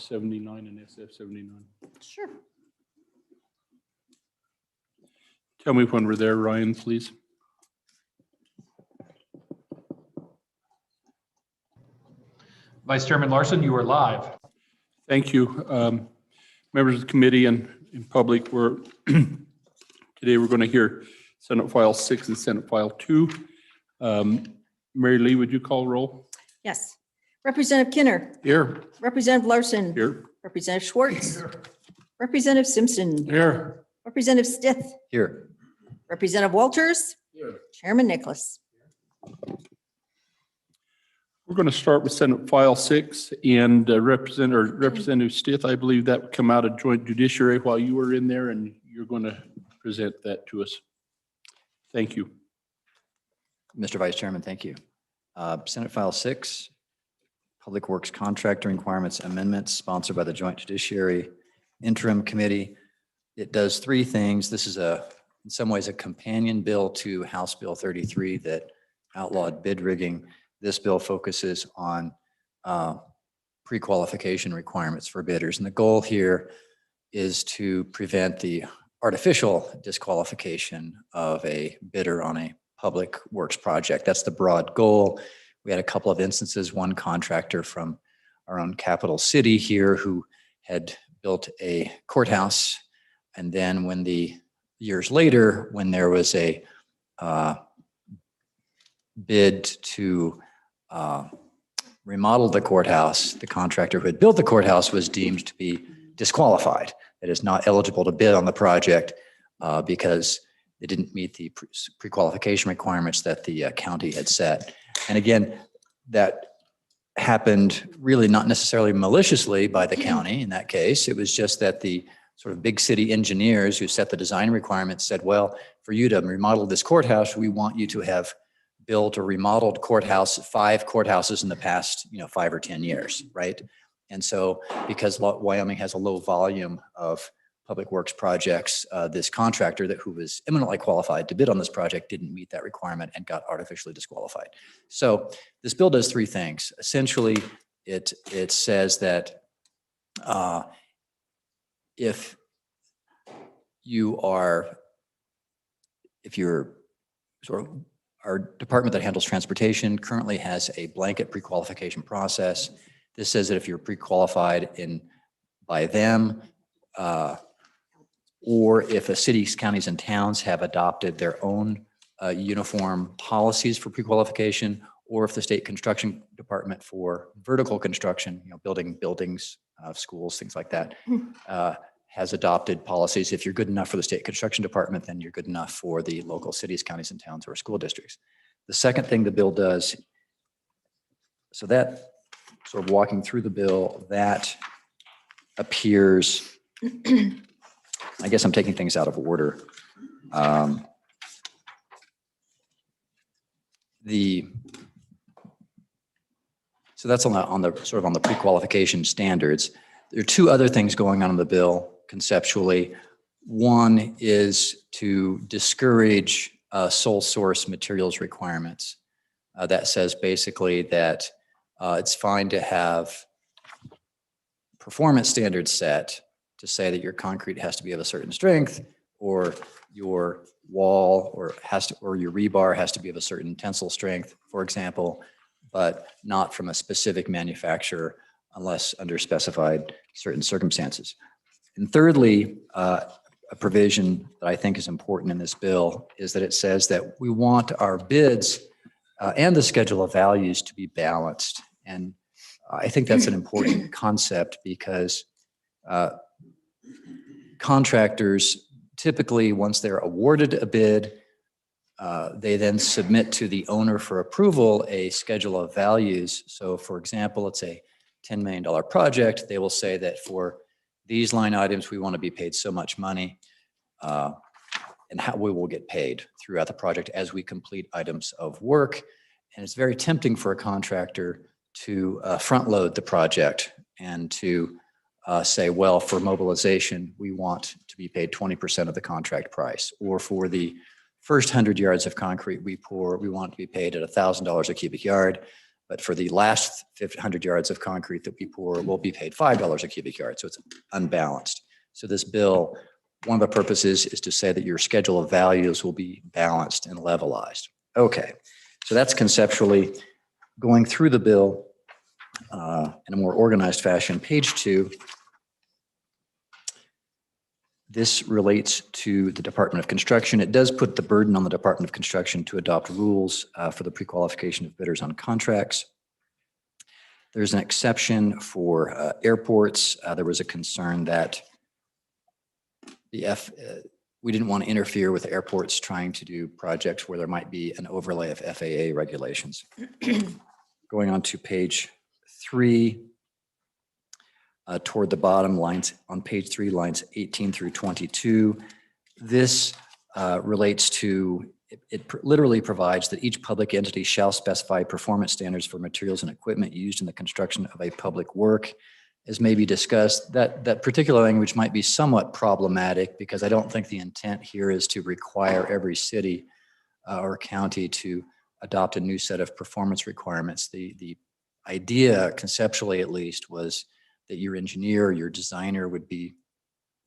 79 and SF 79. Sure. Tell me when we're there, Ryan, please. Vice Chairman Larson, you are live. Thank you. Members of the committee and in public, today we're going to hear Senate File 6 and Senate File 2. Mary Lee, would you call roll? Yes. Representative Kinner. Here. Representative Larson. Here. Representative Schwartz. Here. Representative Simpson. Here. Representative Stith. Here. Representative Walters. Here. Chairman Nicholas. We're going to start with Senate File 6 and Representative Stith. I believe that would come out of Joint Judiciary while you were in there, and you're going to present that to us. Thank you. Mr. Vice Chairman, thank you. Senate File 6, Public Works Contractor Requirements Amendments, sponsored by the Joint Judiciary Interim Committee. It does three things. This is in some ways a companion bill to House Bill 33 that outlawed bid rigging. This bill focuses on pre-qualification requirements for bidders. And the goal here is to prevent the artificial disqualification of a bidder on a public works project. That's the broad goal. We had a couple of instances, one contractor from our own capital city here who had built a courthouse. And then years later, when there was a bid to remodel the courthouse, the contractor who had built the courthouse was deemed to be disqualified. It is not eligible to bid on the project because it didn't meet the pre-qualification requirements that the county had set. And again, that happened really not necessarily maliciously by the county in that case. It was just that the sort of big city engineers who set the design requirements said, well, for you to remodel this courthouse, we want you to have built or remodeled 5 courthouses in the past, 5 or 10 years, right? And so because Wyoming has a low volume of public works projects, this contractor who was eminently qualified to bid on this project didn't meet that requirement and got artificially disqualified. So this bill does three things. Essentially, it says that if you're sort of, our department that handles transportation currently has a blanket pre-qualification process. This says that if you're pre-qualified by them, or if a cities, counties, and towns have adopted their own uniform policies for pre-qualification, or if the state construction department for vertical construction, building buildings, schools, things like that, has adopted policies. If you're good enough for the state construction department, then you're good enough for the local cities, counties, and towns or school districts. The second thing the bill does, so that sort of walking through the bill, that appears, I guess I'm taking things out of order. So that's on the pre-qualification standards. There are two other things going on in the bill conceptually. One is to discourage sole source materials requirements. That says basically that it's fine to have performance standards set to say that your concrete has to be of a certain strength, or your wall or your rebar has to be of a certain tensile strength, for example, but not from a specific manufacturer unless under specified certain circumstances. And thirdly, a provision that I think is important in this bill is that it says that we want our bids and the schedule of values to be balanced. And I think that's an important concept because contractors typically, once they're awarded a bid, they then submit to the owner for approval a schedule of values. So for example, it's a $10 million project. They will say that for these line items, we want to be paid so much money and how we will get paid throughout the project as we complete items of work. And it's very tempting for a contractor to front load the project and to say, well, for mobilization, we want to be paid 20% of the contract price, or for the first 100 yards of concrete we pour, we want to be paid at $1,000 a cubic yard. But for the last 100 yards of concrete that we pour, we'll be paid $5 a cubic yard. So it's unbalanced. So this bill, one of the purposes is to say that your schedule of values will be balanced and levelized. Okay, so that's conceptually going through the bill in a more organized fashion. Page 2. This relates to the Department of Construction. It does put the burden on the Department of Construction to adopt rules for the pre-qualification of bidders on contracts. There's an exception for airports. There was a concern that we didn't want to interfere with airports trying to do projects where there might be an overlay of FAA regulations. Going on to page 3, toward the bottom lines on page 3, lines 18 through 22. This relates to, it literally provides that each public entity shall specify performance standards for materials and equipment used in the construction of a public work. As may be discussed, that particular language might be somewhat problematic because I don't think the intent here is to require every city or county to adopt a new set of performance requirements. The idea, conceptually at least, was that your engineer, your designer would be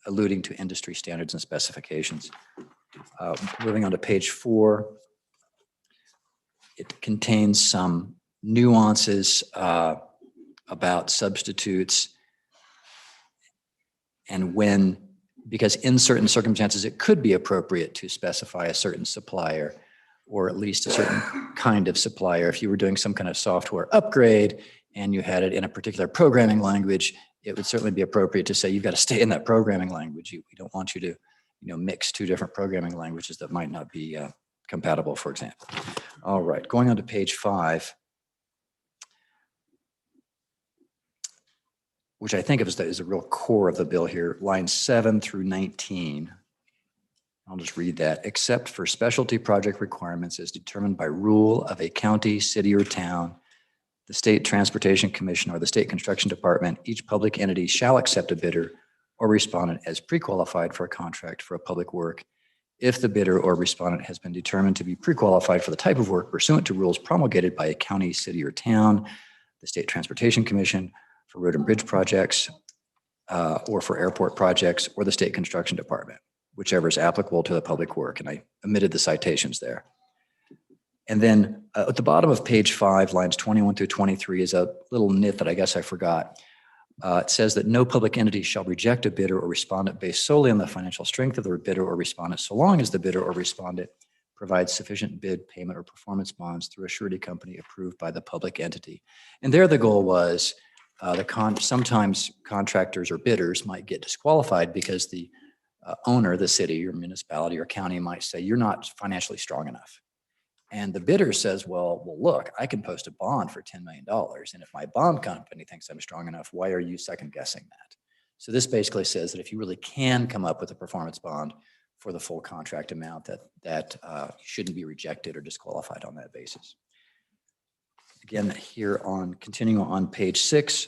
alluding to industry standards and specifications. Moving on to page 4, it contains some nuances about substitutes and when, because in certain circumstances, it could be appropriate to specify a certain supplier or at least a certain kind of supplier. If you were doing some kind of software upgrade and you had it in a particular programming language, it would certainly be appropriate to say, you've got to stay in that programming language. We don't want you to, mix 2 different programming languages that might not be compatible, for example. All right, going on to page 5, which I think is a real core of the bill here, lines 7 through 19. I'll just read that. Except for specialty project requirements as determined by rule of a county, city, or town, the State Transportation Commission or the State Construction Department, each public entity shall accept a bidder or respondent as pre-qualified for a contract for a public work if the bidder or respondent has been determined to be pre-qualified for the type of work pursuant to rules promulgated by a county, city, or town, the State Transportation Commission, for road and bridge projects, or for airport projects, or the State Construction Department, whichever is applicable to the public work. And I omitted the citations there. And then at the bottom of page 5, lines 21 through 23 is a little nit that I guess I forgot. It says that no public entity shall reject a bidder or respondent based solely on the financial strength of the bidder or respondent, so long as the bidder or respondent provides sufficient bid, payment, or performance bonds through a surety company approved by the public entity. And there the goal was sometimes contractors or bidders might get disqualified because the owner, the city or municipality or county, might say, you're not financially strong enough. And the bidder says, well, look, I can post a bond for $10 million. And if my bond company thinks I'm strong enough, why are you second guessing that? So this basically says that if you really can come up with a performance bond for the full contract amount, that shouldn't be rejected or disqualified on that basis. Again, here on continuing on page 6,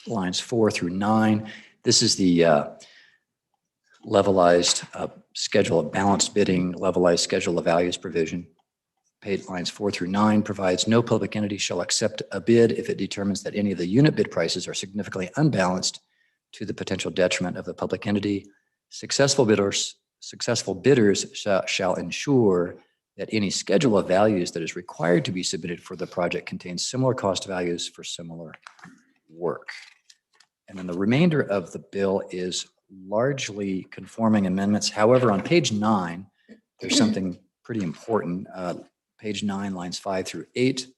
lines 4 through 9, this is the levelized schedule of balanced bidding, levelized schedule of values provision. Page lines 4 through 9 provides no public entity shall accept a bid if it determines that any of the unit bid prices are significantly unbalanced to the potential detriment of the public entity. Successful bidders shall ensure that any schedule of values that is required to be submitted for the project contains similar cost values for similar work. And then the remainder of the bill is largely conforming amendments. However, on page 9, there's something pretty important. Page 9, lines 5 through 8.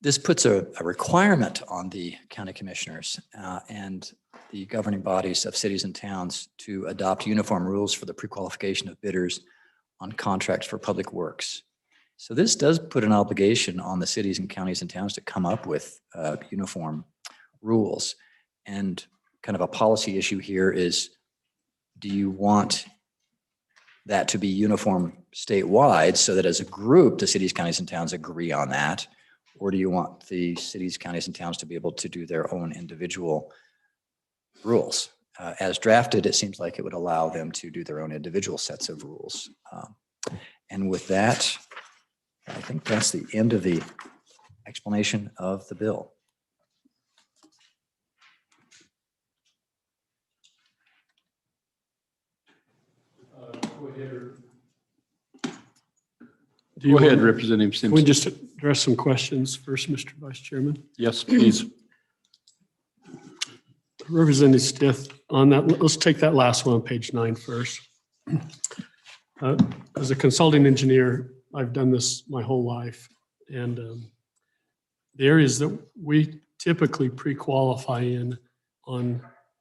This puts a requirement on the county commissioners and the governing bodies of cities and towns to adopt uniform rules for the pre-qualification of bidders on contracts for public works. So this does put an obligation on the cities and counties and towns to come up with uniform rules. And kind of a policy issue here is, do you want that to be uniform statewide so that as a group, the cities, counties, and towns agree on that? Or do you want the cities, counties, and towns to be able to do their own individual rules? As drafted, it seems like it would allow them to do their own individual sets of rules. And with that, I think that's the end of the explanation of the bill. Go ahead, Representative Can we Simpson. just address some questions first, Mr. Vice Chairman? Yes, please. Representative Stith, on that, let's take that last one on page 9 first. As a consulting engineer, I've done this my whole life. And the areas that we typically pre-qualify in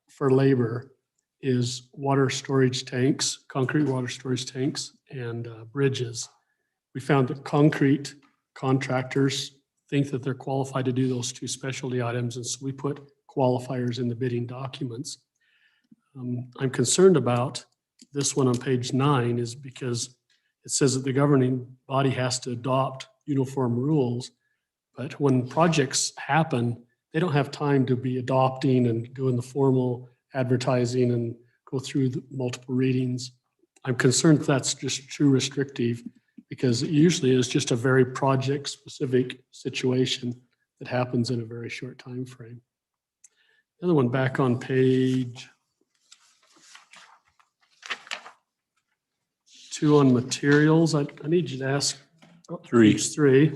for labor is water storage tanks, concrete water storage tanks, and bridges. We found that concrete contractors think that they're qualified to do those two specialty items, and so we put qualifiers in the bidding documents. I'm concerned about this one on page 9 is because it says that the governing body has to adopt uniform rules, but when projects happen, they don't have time to be adopting and doing the formal advertising and go through the multiple readings. I'm concerned that's just too restrictive, because it usually is just a very project-specific situation that happens in a very short time frame. The other one back on page 2 on materials, I need you to ask. Page 3.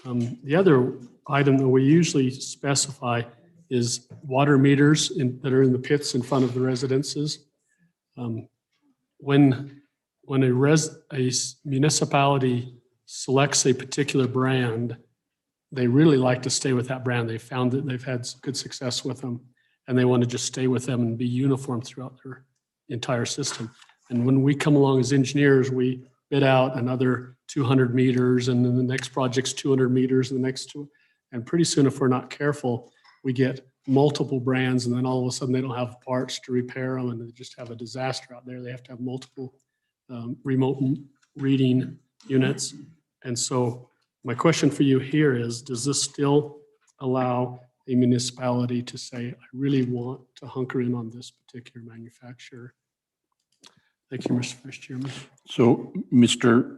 The other item that we usually specify is water meters that are in the pits in front of the residences. When a municipality selects a particular brand, they really like to stay with that brand. They found that they've had good success with them, and they want to just stay with them and be uniform throughout their entire system. And when we come along as engineers, we bid out another 200 meters, and then the next project's 200 meters, and the next two. And pretty soon, if we're not careful, we get multiple brands, and then all of a sudden they don't have parts to repair them, and they just have a disaster out there. They have to have multiple remote reading units. And so my question for you here is, does this still allow a municipality to say, I really want to hunker in on this particular manufacturer? Thank you, Mr. Vice Chairman. So, Mr.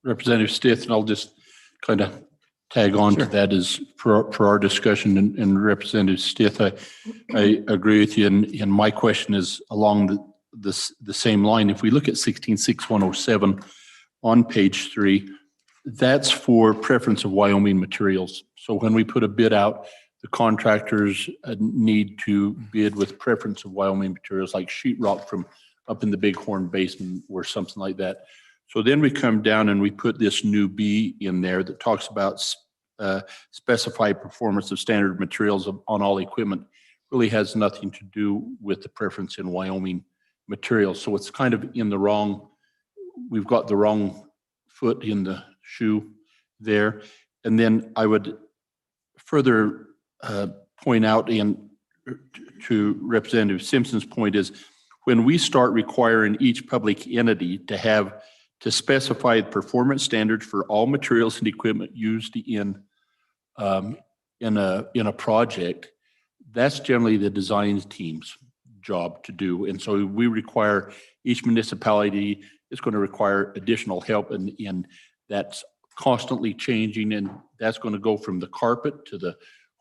Representative Stith, and I'll just kind of tag on to that is for our discussion, and Representative Stith, I agree with you, and my question is along the same line. If we look at 166107 on page 3, that's for preference of Wyoming materials. So when we put a bid out, the contractors need to bid with preference of Wyoming materials like sheetrock from up in the Bighorn Basin or something like that. So then we come down and we put this new B in there that talks about specified performance of standard materials on all equipment. Really has nothing to do with the preference in Wyoming materials. So it's kind of in the wrong, we've got the wrong foot in the shoe there. And then I would further point out to Representative Simpson's point is when we start requiring each public entity to specify performance standards for all materials and equipment used in a project, that's generally the design team's job to do. And so we require each municipality is going to require additional help, and that's constantly changing, and that's going to go from the carpet to the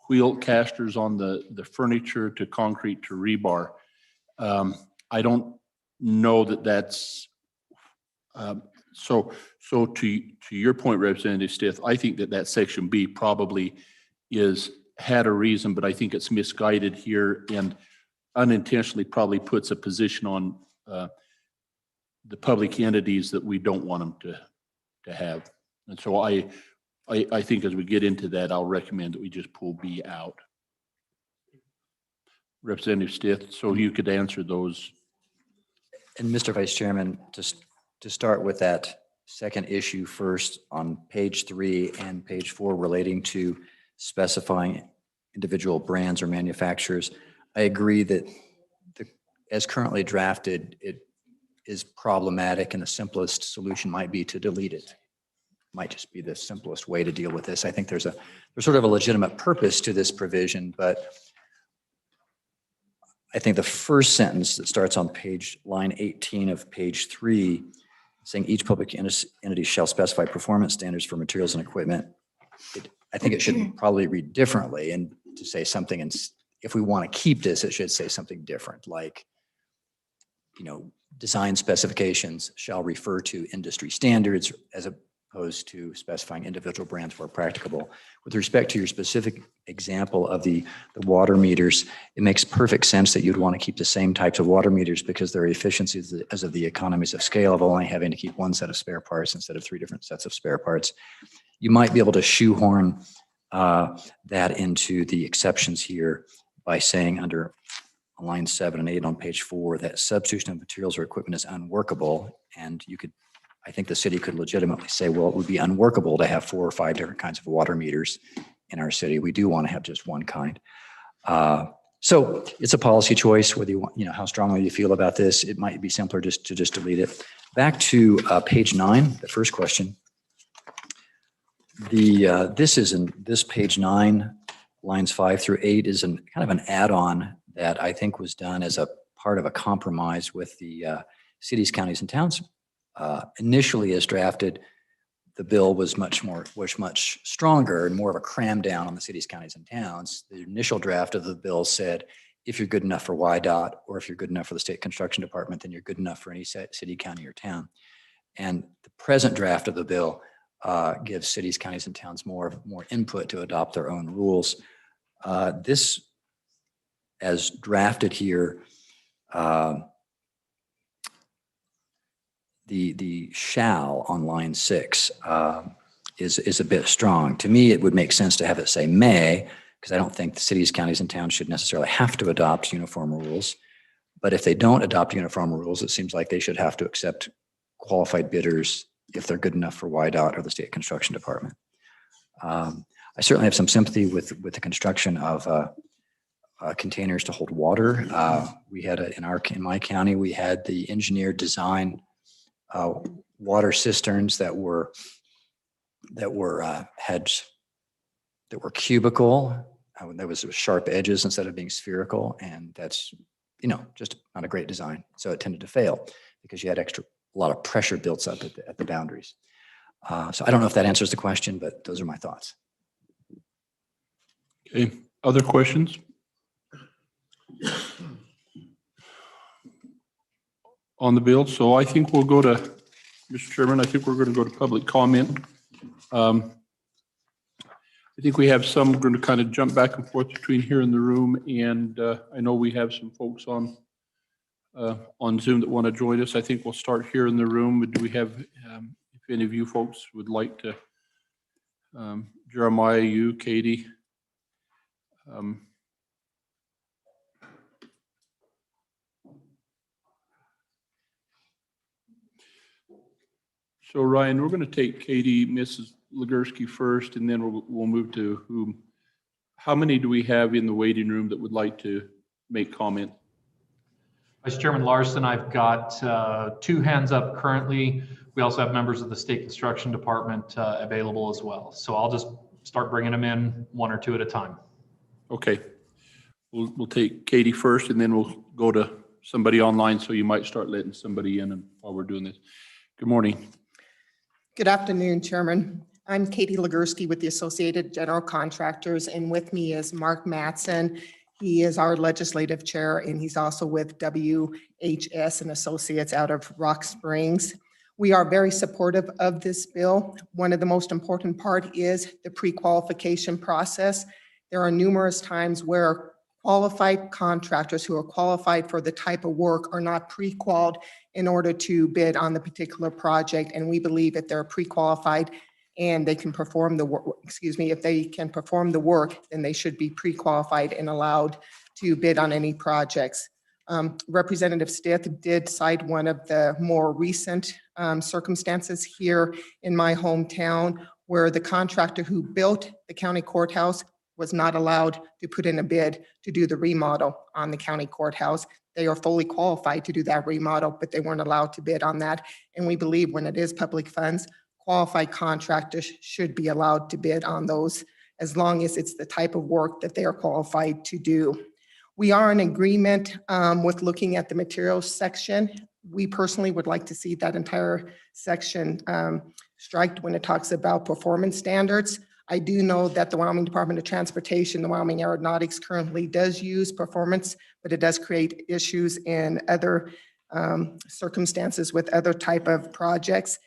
wheel casters on the furniture to concrete to rebar. I don't know that that's so to your point, Representative Stith, I think that section B probably had a reason, but I think it's misguided here and unintentionally probably puts a position on the public entities that we don't want them to have. And so I think as we get into that, I'll recommend that we just pull B out. Representative Stith, so you could answer those. And Mr. Vice Chairman, just to start with that second issue first on page 3 and page 4 relating to specifying individual brands or manufacturers, I agree that as currently drafted, it is problematic, and the simplest solution might be to delete it. Might just be the simplest way to deal with this. I think there's sort of a legitimate purpose to this provision, but I think the first sentence that starts on line 18 of page 3 saying each public entity shall specify performance standards for materials and equipment. I think it should probably read differently, and to say something, and if we want to keep this, it should say something different, like, design specifications shall refer to industry standards as opposed to specifying individual brands where practicable. With respect to your specific example of the water meters, it makes perfect sense that you'd want to keep the same types of water meters because there are efficiencies as of the economies of scale of only having to keep one set of spare parts instead of 3 different sets of spare parts. You might be able to shoehorn that into the exceptions here by saying under line 7 and 8 on page 4 that substitution of materials or equipment is unworkable. And I think the city could legitimately say, well, it would be unworkable to have 4 or 5 different kinds of water meters in our city. We do want to have just one kind. So it's a policy choice whether you want, how strongly you feel about this. It might be simpler just to delete it. Back to page 9, the first question. This page 9, lines 5 through 8 is kind of an add-on that I think was done as a part of a compromise with the cities, counties, and towns. Initially, as drafted, the bill was much stronger and more of a cram down on the cities, counties, and towns. The initial draft of the bill said, if you're good enough for YDOT or if you're good enough for the state construction department, then you're good enough for any city, county, or town. And the present draft of the bill gives cities, counties, and towns more input to adopt their own rules. This, as drafted here, the shall on line 6 is a bit strong. To me, it would make sense to have it say may, because I don't think the cities, counties, and towns should necessarily have to adopt uniform rules. But if they don't adopt uniform rules, it seems like they should have to accept qualified bidders if they're good enough for YDOT or the state construction department. I certainly have some sympathy with the construction of containers to hold water. We had in my county, we had the engineer design water cisterns that were cubical. There was sharp edges instead of being spherical, and that's just not a great design. So it tended to fail because you had a lot of pressure built up at the boundaries. So I don't know if that answers the question, but those are my thoughts. Okay, other questions? On the bill, so I think we'll go to, Mr. Chairman, I think we're going to go to public comment. I think we have some, we're going to kind of jump back and forth between here in the room, and I know we have some folks on Zoom that want to join us. I think we'll start here in the room. Do we have, if any of you folks would like to, Jeremiah, you, Katie, so Ryan, we're going to take Katie, Mrs. Legursky first, and then we'll move to whom. How many do we have in the waiting room that would like to make comment? Vice Chairman Larson, I've got 2 hands up currently. We also have members of the state construction department available as well. So I'll just start bringing them in 1 or 2 at a time. Okay, we'll take Katie first, and then we'll go to somebody online. So you might start letting somebody in while we're doing this. Good morning. Good afternoon, Chairman. I'm Katie Legursky with the Associated General Contractors, and with me is Mark Matson. He is our legislative chair, and he's also with WHS and Associates out of Rock Springs. We are very supportive of this bill. One of the most important part is the pre-qualification process. There are numerous times where qualified contractors who are qualified for the type of work are not pre-qualified in order to bid on the particular project. And we believe if they're pre-qualified and they can perform the work, if they can perform the work, then they should be pre-qualified and allowed to bid on any projects. Representative Stith did cite one of the more recent circumstances here in my hometown where the contractor who built the county courthouse was not allowed to put in a bid to do the remodel on the county courthouse. They are fully qualified to do that remodel, but they weren't allowed to bid on that. And we believe when it is public funds, qualified contractors should be allowed to bid on those as long as it's the type of work that they are qualified to do. We are in agreement with looking at the materials section we personally would like to see that entire section striked when it talks about performance standards. I do know that the Wyoming Department of Transportation, the Wyoming Aeronautics currently does use performance, but it does create issues in other circumstances with other type of projects.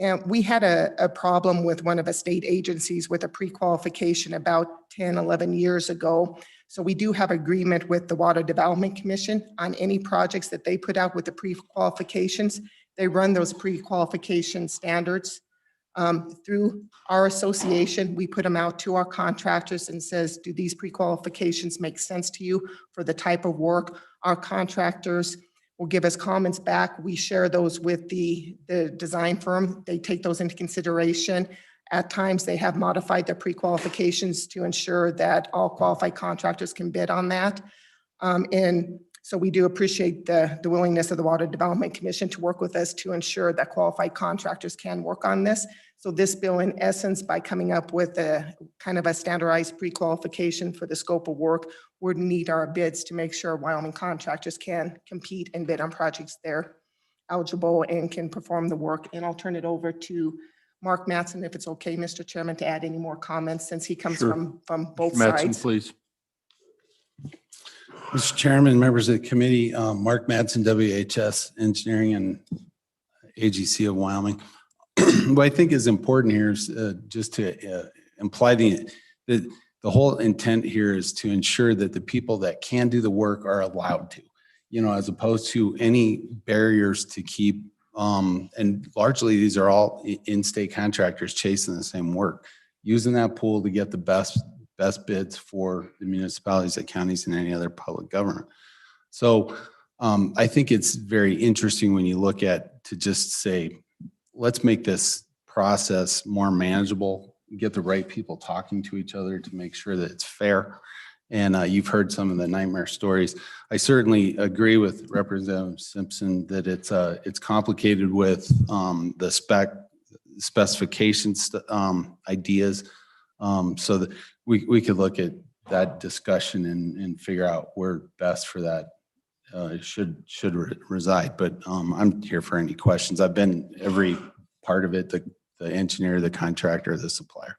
And we had a problem with one of the state agencies with a pre-qualification about 10, 11 years ago. So we do have agreement with the Water Development Commission on any projects that they put out with the pre-qualifications. They run those pre-qualification standards through our association. We put them out to our contractors and says, do these pre-qualifications make sense to you for the type of work? Our contractors will give us comments back. We share those with the design firm. They take those into consideration. At times, they have modified their pre-qualifications to ensure that all qualified contractors can bid on that. And so we do appreciate the willingness of the Water Development Commission to work with us to ensure that qualified contractors can work on this. So this bill, in essence, by coming up with a kind of a standardized pre-qualification for the scope of work, would meet our bids to make sure Wyoming contractors can compete and bid on projects they're eligible and can perform the work. And I'll turn it over to Mark Mattson, if it's okay, Mr. Chairman, to add any more comments since he comes Sure. from both Mattson, sides. please. Mr. Chairman, members of the committee, Mark Madsen, WHS Engineering and AGC of Wyoming. What I think is important here is just to imply the whole intent here is to ensure that the people that can do the work are allowed to, as opposed to any barriers to keep. And largely, these are all in-state contractors chasing the same work, using that pool to get the best bids for the municipalities, the counties, and any other public government. So I think it's very interesting when you look at to just say, let's make this process more manageable, get the right people talking to each other to make sure that it's fair. And you've heard some of the nightmare stories. I certainly agree with Representative Simpson that it's complicated with the specifications ideas. So that we could look at that discussion and figure out where best for that should reside. But I'm here for any questions. I've been every part of it, the engineer, the contractor, the supplier.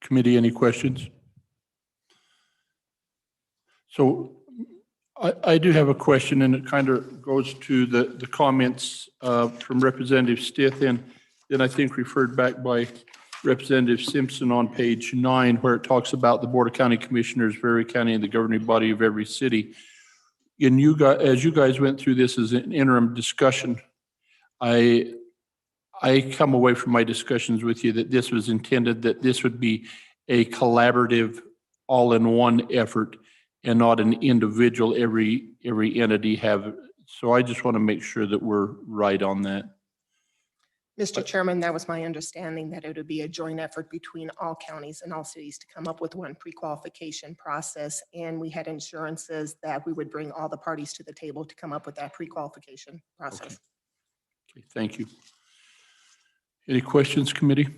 Committee, any questions? So I do have a question, and it kind of goes to the comments from Representative Stith, and then I think referred back by Representative Simpson on page 9, where it talks about the Board of County Commissioners of every county and the governing body of every city. And you guys, as you guys went through this as an interim discussion, I come away from my discussions with you that this was intended, that this would be a collaborative, all-in-one effort and not an individual, every entity have. So I just want to make sure that we're right on that. Mr. Chairman, that was my understanding, that it would be a joint effort between all counties and all cities to come up with one pre-qualification process. And we had assurances that we would bring all the parties to the table to come up with that pre-qualification process. Okay, thank you. Any questions, committee?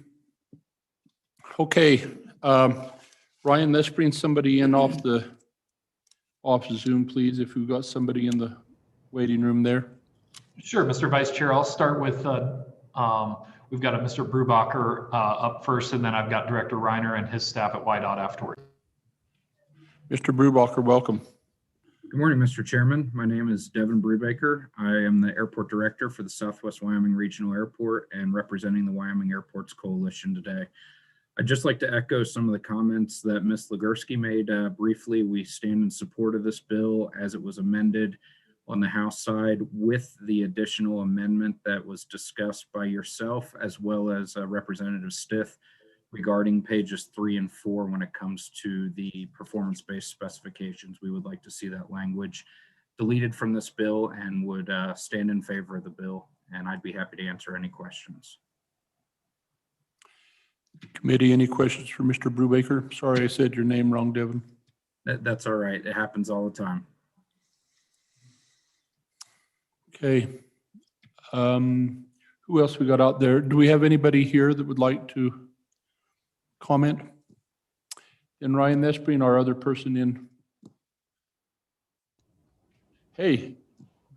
Okay, Ryan, let's bring somebody in off Zoom, please, if we've got somebody in the waiting room there. Sure, Mr. Vice Chair. I'll start with, we've got a Mr. Brubacher up first, and then I've got Director Reiner and his staff at YDOT afterward. Mr. Brubacher, welcome. Good morning, Mr. Chairman. My name is Devin Brubaker. I am the Airport Director for the Southwest Wyoming Regional Airport and representing the Wyoming Airports Coalition today. I'd just like to echo some of the comments that Ms. Legursky made briefly. We stand in support of this bill as it was amended on the House side with the additional amendment that was discussed by yourself as well as Representative Stith regarding pages 3 and 4 when it comes to the performance-based specifications. We would like to see that language deleted from this bill and would stand in favor of the bill. And I'd be happy to answer any questions. Committee, any questions for Mr. Brubaker? Sorry, I said your name wrong, Devin. That's all right. It happens all the time. Okay. Who else we got out there? Do we have anybody here that would like to comment? And Ryan, let's bring our other person in. Hey,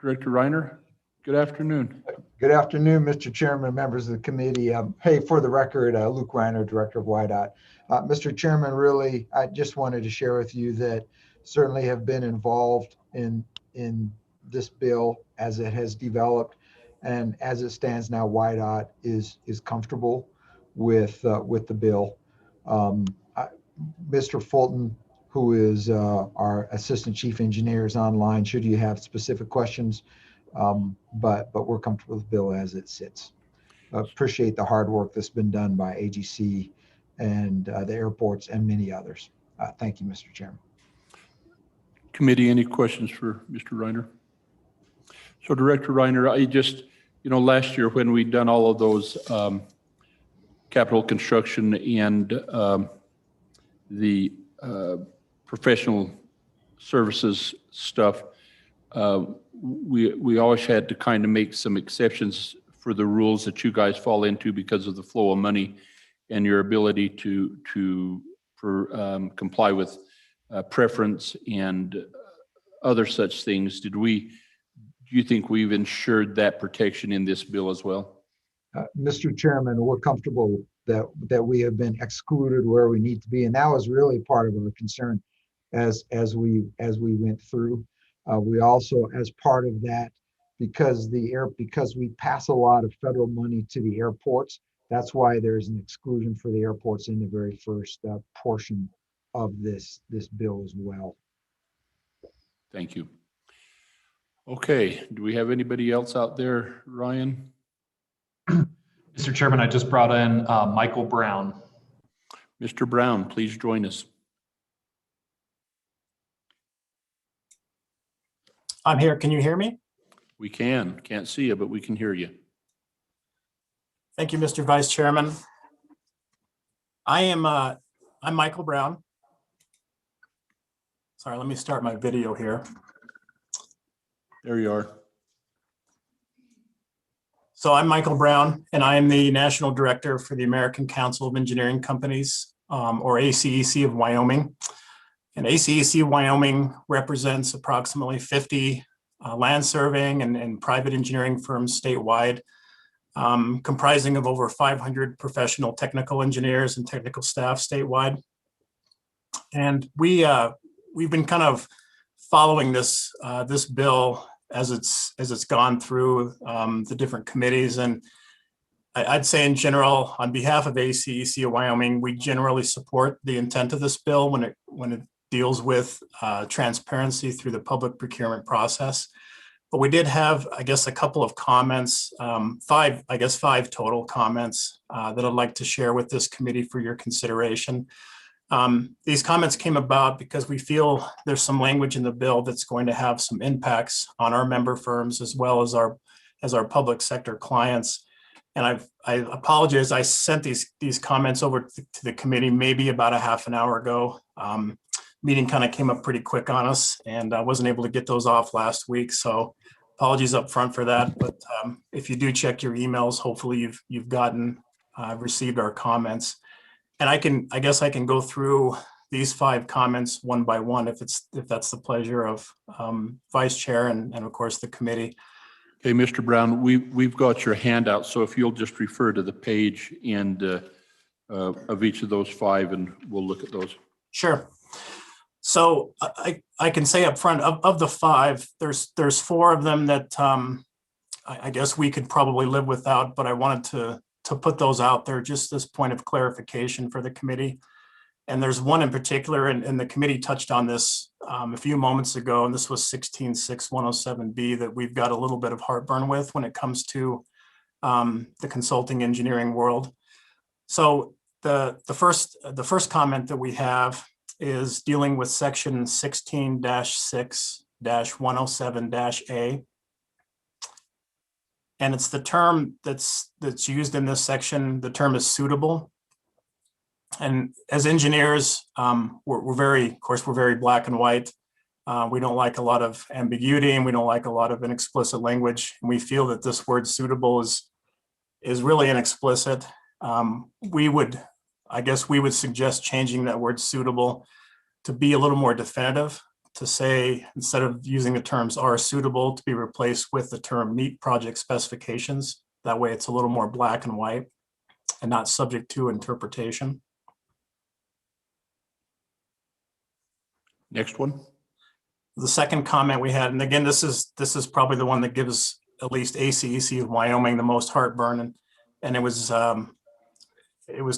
Director Reiner, good afternoon. Good afternoon, Mr. Chairman, members of the committee. Hey, for the record, Luke Reiner, Director of YDOT. Mr. Chairman, really, I just wanted to share with you that certainly have been involved in this bill as it has developed, and as it stands now, YDOT is comfortable with the bill. Mr. Fulton, who is our Assistant Chief Engineer, is online. Should you have specific questions? But we're comfortable with the bill as it sits. Appreciate the hard work that's been done by AGC and the airports and many others. Thank you, Mr. Chairman. Committee, any questions for Mr. Reiner? So Director Reiner, I just, last year when we'd done all of those capital construction and the professional services stuff, we always had to kind of make some exceptions for the rules that you guys fall into because of the flow of money and your ability to comply with preference and other such things. Do you think we've ensured that protection in this bill as well? Mr. Chairman, we're comfortable that we have been excluded where we need to be, and that was really part of our concern as we went through. We also, as part of that, because we pass a lot of federal money to the airports, that's why there's an exclusion for the airports in the very first portion of this bill as well. Thank you. Okay, do we have anybody else out there, Ryan? Mr. Chairman, I just brought in Michael Brown. Mr. Brown, please join us. I'm here. Can you hear me? We can't see you, but we can hear you. Thank you, Mr. Vice Chairman. I'm Michael Brown. Sorry, let me start my video here. There you are. So I'm Michael Brown, and I am the National Director for the American Council of Engineering Companies, or ACEC of Wyoming. And ACEC of Wyoming represents approximately 50 land surveying and private engineering firms statewide, comprising of over 500 professional technical engineers and technical staff statewide. And we've been kind of following this bill as it's gone through the different committees. And I'd say in general, on behalf of ACEC of Wyoming, we generally support the intent of this bill when it deals with transparency through the public procurement process. But we did have, I guess, a couple of comments, five total comments that I'd like to share with this committee for your consideration. These comments came about because we feel there's some language in the bill that's going to have some impacts on our member firms as well as our public sector clients. And I apologize, I sent these comments over to the committee maybe about a half an hour ago. Meeting kind of came up pretty quick on us, and I wasn't able to get those off last week. So apologies up front for that. But if you do check your emails, hopefully you've received our comments. And I guess I can go through these 5 comments one by one if that's the pleasure of Vice Chair and of course the committee. Okay, Mr. Brown, we've got your handout, so if you'll just refer to the page and of each of those 5, and we'll look at those. Sure. So I can say up front of the 5, there's 4 of them that I guess we could probably live without, but I wanted to put those out there, just this point of clarification for the committee. And there's one in particular, and the committee touched on this a few moments ago, and this was 16.6.107B that we've got a little bit of heartburn with when it comes to the consulting engineering world. So the first comment that we have is dealing with section 16-6-107-A. And it's the term that's used in this section. The term is suitable. And as engineers, we're very black and white. We don't like a lot of ambiguity, and we don't like a lot of inexplicit language. And we feel that this word suitable is really inexplicit. We would suggest changing that word suitable to be a little more definitive, to say, instead of using the terms are suitable, to be replaced with the term meet project specifications. That way it's a little more black and white and not subject to interpretation. Next one. The second comment we had, and again, this is probably the one that gives at least ACEC of Wyoming the most heartburn, and it was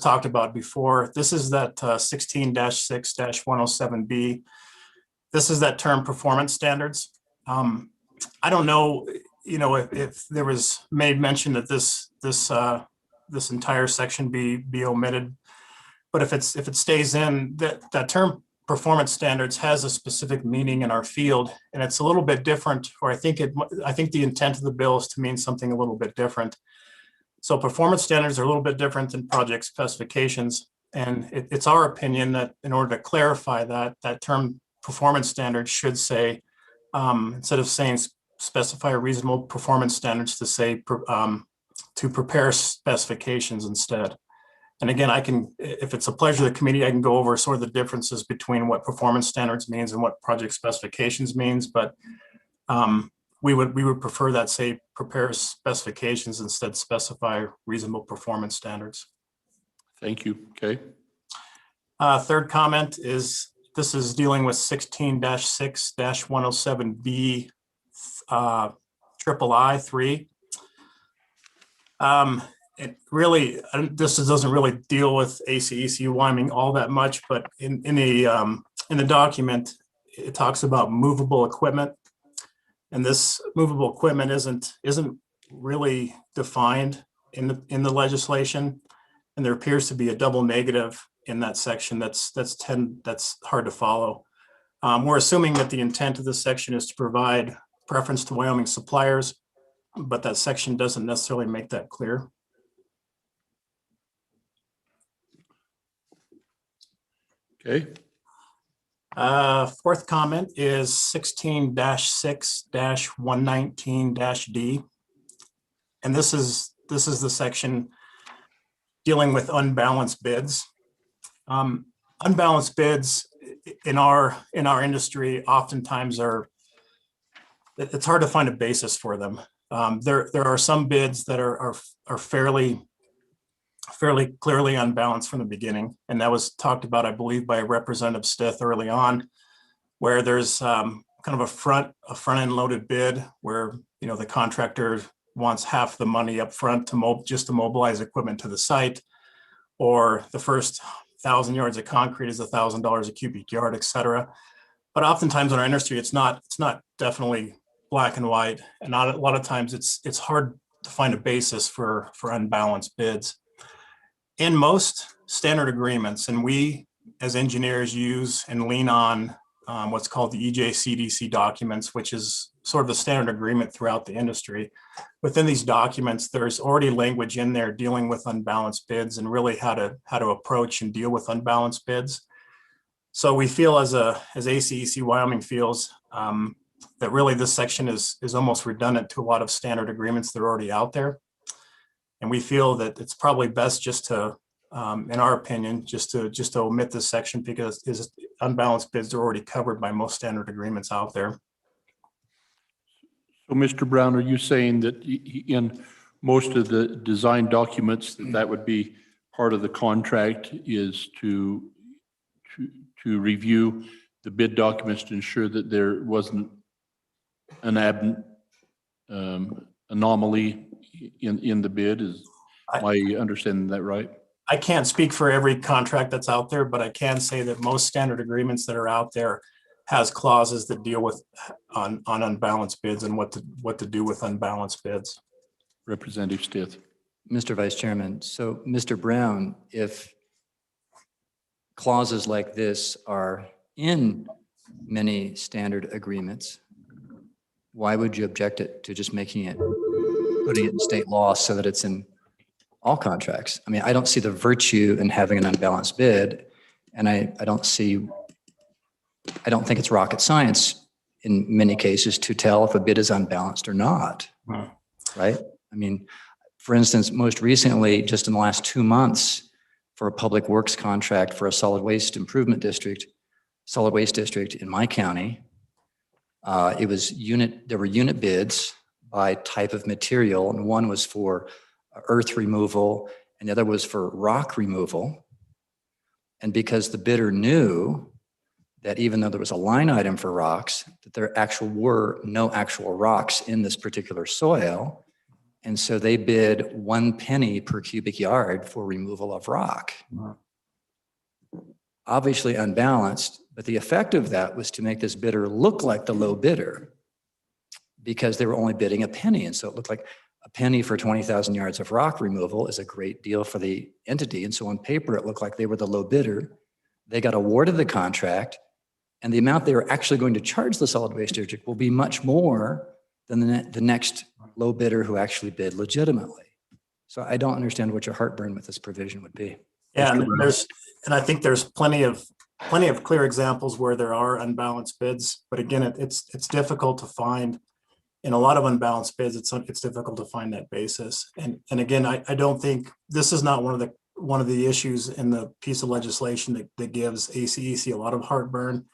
talked about before. This is that 16-6-107B. This is that term performance standards. I don't know, if there was made mention that this entire section be omitted, but if it stays in, that term performance standards has a specific meaning in our field, and it's a little bit different, or I think the intent of the bill is to mean something a little bit different. So performance standards are a little bit different than project specifications, and it's our opinion that in order to clarify that term performance standards should say, instead of saying specify reasonable performance standards, to say to prepare specifications instead. And again, if it's a pleasure of the committee, I can go over sort of the differences between what performance standards means and what project specifications means, but we would prefer that say prepare specifications instead specify reasonable performance standards. Thank you. Okay. Third comment is, this is dealing with 16-6-107B III. It really, this doesn't really deal with ACEC Wyoming all that much, but in the document, it talks about movable equipment, and this movable equipment isn't really defined in the legislation, and there appears to be a double negative in that section. That's hard to follow. We're assuming that the intent of this section is to provide preference to Wyoming suppliers, but that section doesn't necessarily make that clear. Okay. Fourth comment is 16-6-119-D. And this is the section dealing with unbalanced bids. Unbalanced bids in our industry oftentimes it's hard to find a basis for them. There are some bids that are fairly clearly unbalanced from the beginning. And that was talked about, I believe, by Representative Stith early on, where there's kind of a front-end loaded bid where, the contractor wants half the money up front just to mobilize equipment to the site, or the first 1,000 yards of concrete is $1,000 a cubic yard, et cetera. But oftentimes in our industry, it's not definitely black and white. And a lot of times it's hard to find a basis for unbalanced bids. In most standard agreements, and we as engineers use and lean on what's called the EJCDC documents, which is sort of the standard agreement throughout the industry. Within these documents, there's already language in there dealing with unbalanced bids and really how to approach and deal with unbalanced bids. So we feel as ACEC Wyoming feels that really this section is almost redundant to a lot of standard agreements that are already out there. And we feel that it's probably best just to, in our opinion, just to omit this section because unbalanced bids are already covered by most standard agreements out there. So Mr. Brown, are you saying that in most of the design documents that would be part of the contract is to review the bid documents to ensure that there wasn't an anomaly in the bid? Am I understanding that right? I can't speak for every contract that's out there, but I can say that most standard agreements that are out there has clauses that deal with on unbalanced bids and what to do with unbalanced bids. Representative Stith. Mr. Vice Chairman, so Mr. Brown, if clauses like this are in many standard agreements, why would you object to just putting it in state law so that it's in all contracts? I mean, I don't see the virtue in having an unbalanced bid, and I don't think it's rocket science in many cases to tell if a bid is unbalanced or not, right? I mean, for instance, most recently, just in the last 2 months, for a public works contract for a solid waste district in my county, There were unit bids by type of material, and one was for earth removal and the other was for rock removal. And because the bidder knew that even though there was a line item for rocks, that there were no actual rocks in this particular soil. And so they bid 1 penny per cubic yard for removal of rock. Obviously unbalanced, but the effect of that was to make this bidder look like the low bidder because they were only bidding a penny. And so it looked like a penny for 20,000 yards of rock removal is a great deal for the entity. And so on paper, it looked like they were the low bidder. They got awarded the contract, and the amount they were actually going to charge the solid waste district will be much more than the next low bidder who actually bid legitimately. So I don't understand what your heartburn with this provision would be. Yeah, and I think there's plenty of clear examples where there are unbalanced bids, but again, it's difficult to find. In a lot of unbalanced bids, it's difficult to find that basis. And again, I don't think this is not one of the issues in the piece of legislation that gives ACEC a lot of heartburn.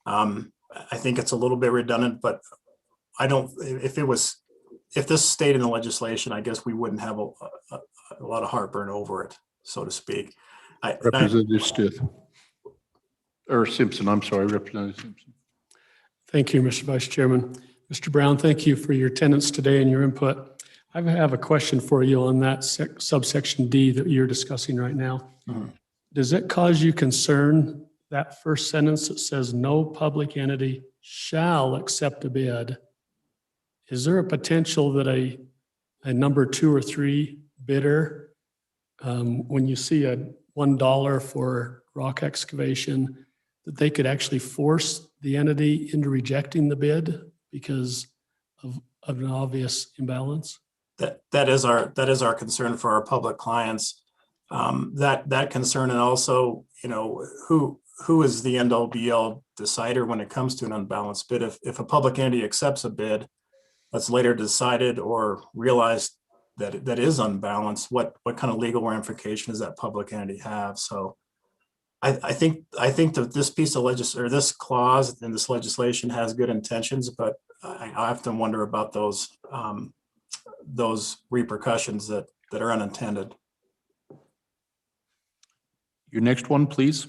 I think it's a little bit redundant, but if this stayed in the legislation, I guess we wouldn't have a lot of heartburn over it, so to speak. Representative Stith. Or Simpson, I'm sorry, Representative Simpson. Thank you, Mr. Vice Chairman. Mr. Brown, thank you for your attendance today and your input. I have a question for you on that subsection D that you're discussing right now. Mhm. Does it cause you concern, that first sentence that says no public entity shall accept a bid? Is there a potential that a number 2 or 3 bidder, when you see a $1 for rock excavation, that they could actually force the entity into rejecting the bid because of an obvious imbalance? That is our concern for our public clients. That concern, and also, who is the end all be all decider when it comes to an unbalanced bid? If a public entity accepts a bid that's later decided or realized that that is unbalanced, what kind of legal ramification does that public entity have? So I think that this piece of this clause in this legislation has good intentions, but I often wonder about those repercussions that are unintended. Your next one, please.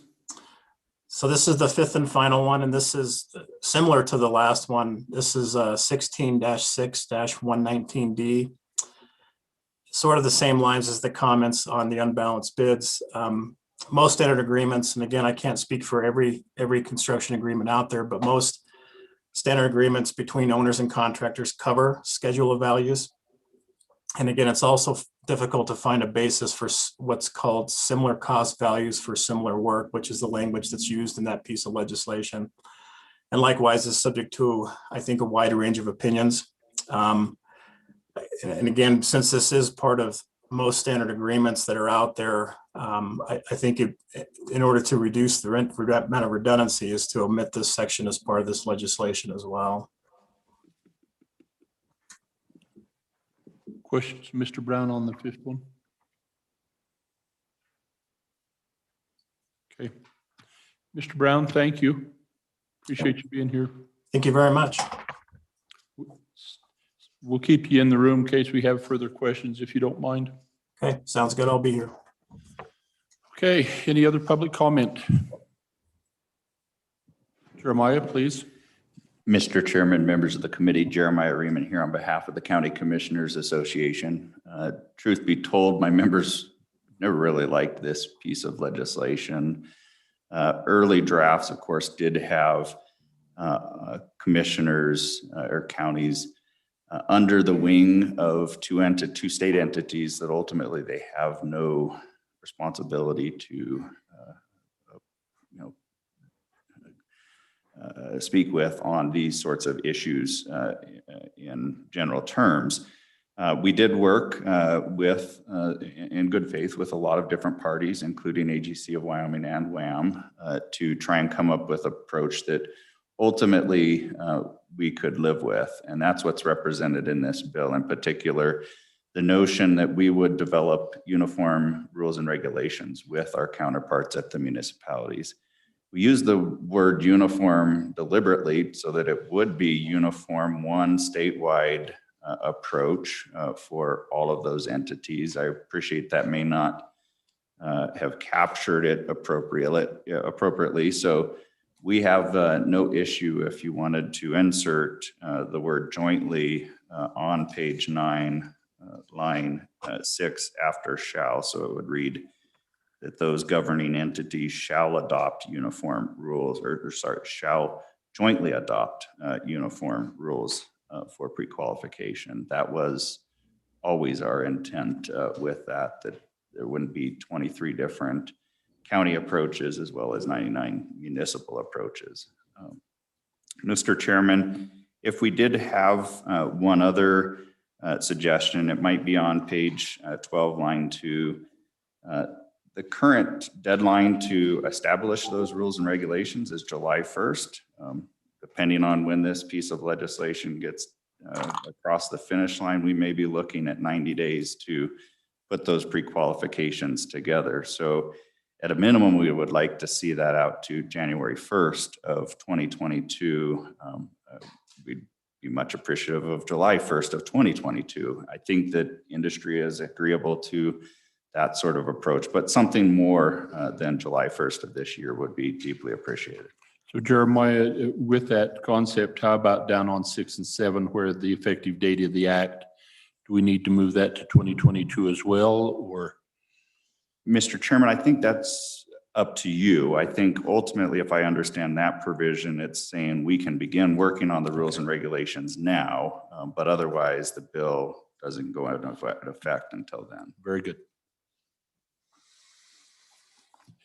So this is the 5th and final one, and this is similar to the last one. This is 16-6-119D. Sort of the same lines as the comments on the unbalanced bids. Most standard agreements, and again, I can't speak for every construction agreement out there, but most standard agreements between owners and contractors cover schedule of values. And again, it's also difficult to find a basis for what's called similar cost values for similar work, which is the language that's used in that piece of legislation. And likewise is subject to, I think, a wide range of opinions. And again, since this is part of most standard agreements that are out there, I think in order to reduce the amount of redundancy is to omit this section as part of this legislation as well. Questions, Mr. Brown, on the 5th one? Okay. Mr. Brown, thank you. Appreciate you being here. Thank you very much. We'll keep you in the room in case we have further questions, if you don't mind. Okay, sounds good. I'll be here. Okay, any other public comment? Jeremiah, please. Mr. Chairman, members of the committee, Jeremiah Riemann here on behalf of the County Commissioners Association. Truth be told, my members never really liked this piece of legislation. Early drafts, of course, did have commissioners or counties under the wing of two state entities that ultimately they have no responsibility to speak with on these sorts of issues in general terms. We did work in good faith with a lot of different parties, including AGC of Wyoming and WAM, to try and come up with an approach that ultimately we could live with. And that's what's represented in this bill. In particular, the notion that we would develop uniform rules and regulations with our counterparts at the municipalities. We use the word uniform deliberately so that it would be uniform, one statewide approach for all of those entities. I appreciate that may not have captured it appropriately. So we have no issue if you wanted to insert the word jointly on page 9, line 6 after shall. So it would read that those governing entities shall adopt uniform rules, shall jointly adopt uniform rules for pre-qualification. That was always our intent with that there wouldn't be 23 different county approaches as well as 99 municipal approaches. Mr. Chairman, if we did have one other suggestion, it might be on page 12, line 2. The current deadline to establish those rules and regulations is July 1st. Depending on when this piece of legislation gets across the finish line, we may be looking at 90 days to put those pre-qualifications together. So at a minimum, we would like to see that out to January 1st of 2022. We'd be much appreciative of July 1st of 2022. I think that industry is agreeable to that sort of approach, but something more than July 1st of this year would be deeply appreciated. So Jeremiah, with that concept, how about down on 6 and 7, where the effective date of the act, do we need to move that to 2022 as well, or? Mr. Chairman, I think that's up to you. I think ultimately, if I understand that provision, it's saying we can begin working on the rules and regulations now, but otherwise the bill doesn't go into effect until then. Very good.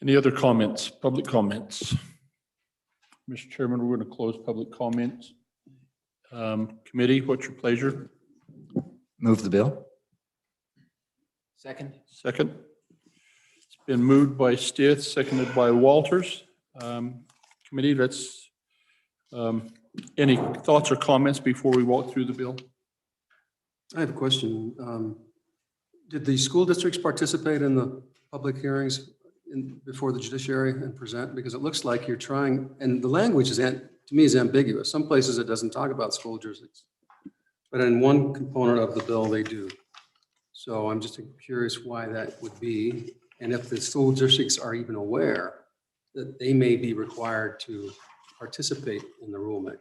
Any other comments, public comments? Mr. Chairman, we're going to close public comments. Committee, what's your pleasure? Move the bill. Second. Second. It's been moved by Stith, seconded by Walters. Committee, let's, any thoughts or comments before we walk through the bill? I have a question. Did the school districts participate in the public hearings before the judiciary and present? Because it looks like you're trying, and the language is, to me, is ambiguous. Some places it doesn't talk about school districts, but in one component of the bill they do. So I'm just curious why that would be, and if the school districts are even aware that they may be required to participate in the rulemaking.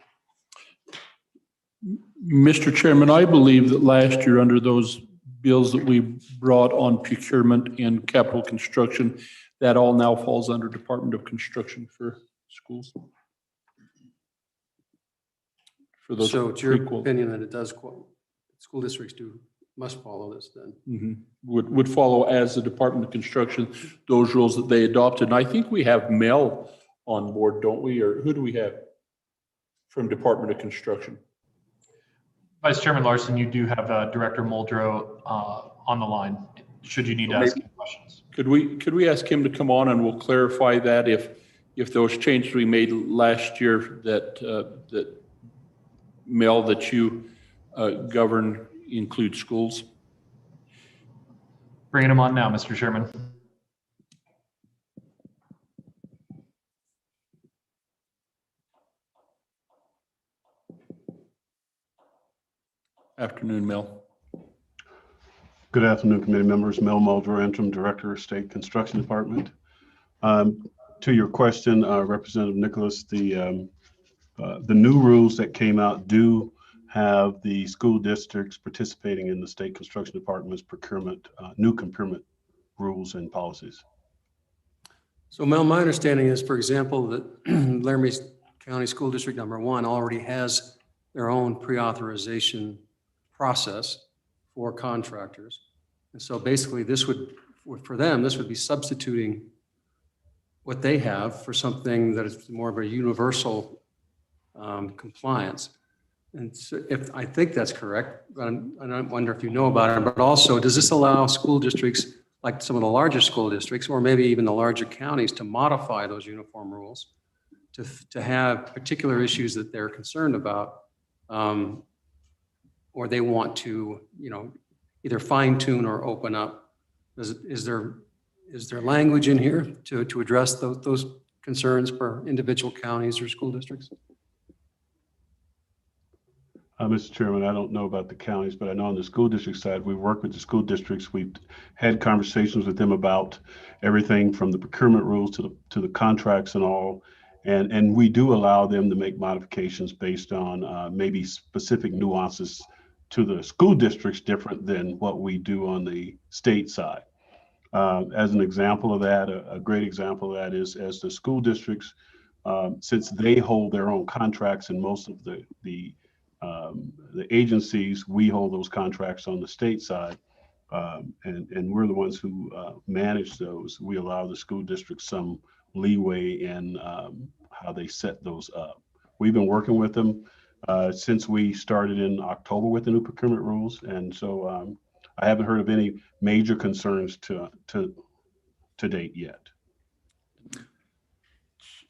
Mr. Chairman, I believe that last year under those bills that we brought on procurement and capital construction, that all now falls under Department of Construction for schools. For those So it's your prequel. opinion that it does, school districts must follow this then? Would follow as the Department of Construction, those rules that they adopted. And I think we have Mel on board, don't we? Or who do we have from Department of Construction? Vice Chairman Larson, you do have Director Muldrow on the line, should you need to ask any questions. Could we ask him to come on and we'll clarify that if those changes we made last year that Mel, that you govern include schools? Bringing him on now, Mr. Chairman. Afternoon, Mel. Good afternoon, committee members. Mel Muldrow, Interim Director of State Construction Department. To your question, Representative Nicholas, the new rules that came out do have the school districts participating in the State Construction Department's procurement, new procurement rules and policies. So Mel, my understanding is, for example, that Laramie County School District number 1 already has their own pre-authorization process for contractors. And so basically this would, for them, this would be substituting what they have for something that is more of a universal compliance. And so if I think that's correct, but I wonder if you know about it, but also does this allow school districts like some of the larger school districts, or maybe even the larger counties, to modify those uniform rules to have particular issues that they're concerned about, or they want to, either fine tune or open up? Is there language in here to address those concerns for individual counties or school districts? Mr. Chairman, I don't know about the counties, but I know on the school district side, we work with the school districts. We've had conversations with them about everything from the procurement rules to the contracts and all. And we do allow them to make modifications based on maybe specific nuances to the school districts different than what we do on the state side. As an example of that, a great example of that is as the school districts, since they hold their own contracts and most of the agencies, we hold those contracts on the state side, and we're the ones who manage those. We allow the school districts some leeway in how they set those up. We've been working with them since we started in October with the new procurement rules, and so I haven't heard of any major concerns to date yet.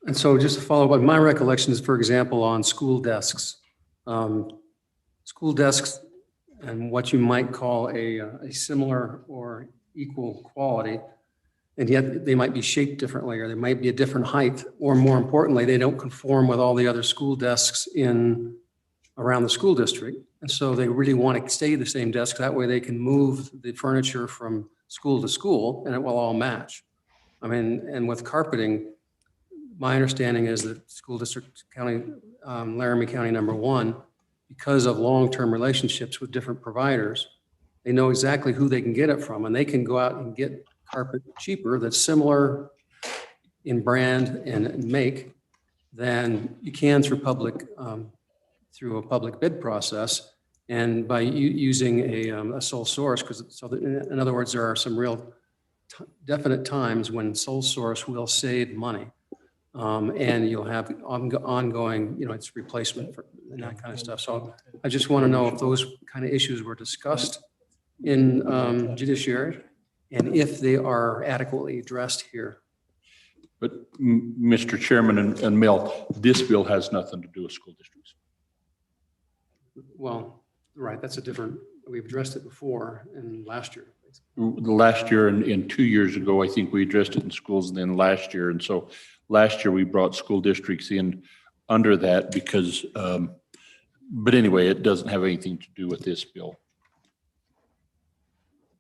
And so just to follow up, my recollection is, for example, on school desks. School desks and what you might call a similar or equal quality, and yet they might be shaped differently, or they might be a different height, or more importantly, they don't conform with all the other school desks around the school district. And so they really want to stay the same desk. That way they can move the furniture from school to school and it will all match. I mean, and with carpeting, my understanding is that school district county, Laramie County #1, because of long-term relationships with different providers, they know exactly who they can get it from, and they can go out and get carpet cheaper that's similar in brand and make than you can through a public bid process, and by using a sole source, in other words, there are some real definite times when sole source will save money. And you'll have ongoing, it's replacement and that kind of stuff. So I just want to know if those kind of issues were discussed in Judiciary and if they are adequately addressed here. But Mr. Chairman and Mel, this bill has nothing to do with school districts. Well, right, that's a different, we've addressed it before and last year. Last year and 2 years ago, I think we addressed it in schools, and then last year. And so last year we brought school districts in under that because, but anyway, it doesn't have anything to do with this bill.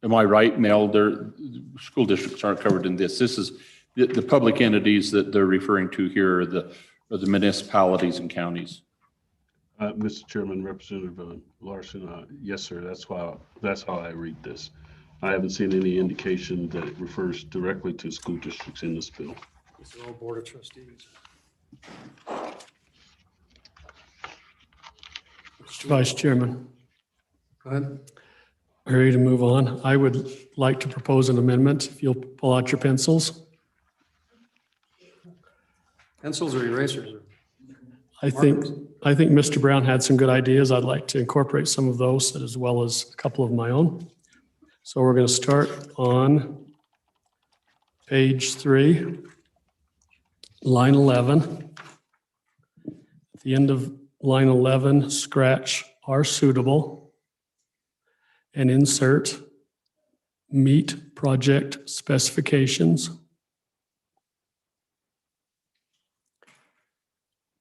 Am I right, Mel? School districts aren't covered in this. This is the public entities that they're referring to here are the municipalities and counties. Mr. Chairman, Representative Larson, yes, sir. That's how I read this. I haven't seen any indication that it refers directly to school districts in this bill. These are all Board of Trustees. Vice Chairman, Go ahead. are you ready to move on? I would like to propose an amendment. If you'll pull out your pencils. Pencils or erasers? I think Mr. Brown had some good ideas. I'd like to incorporate some of those as well as a couple of my own. So we're going to start on page 3, line 11. At the end of line 11, scratch "are suitable" and insert "meet project specifications."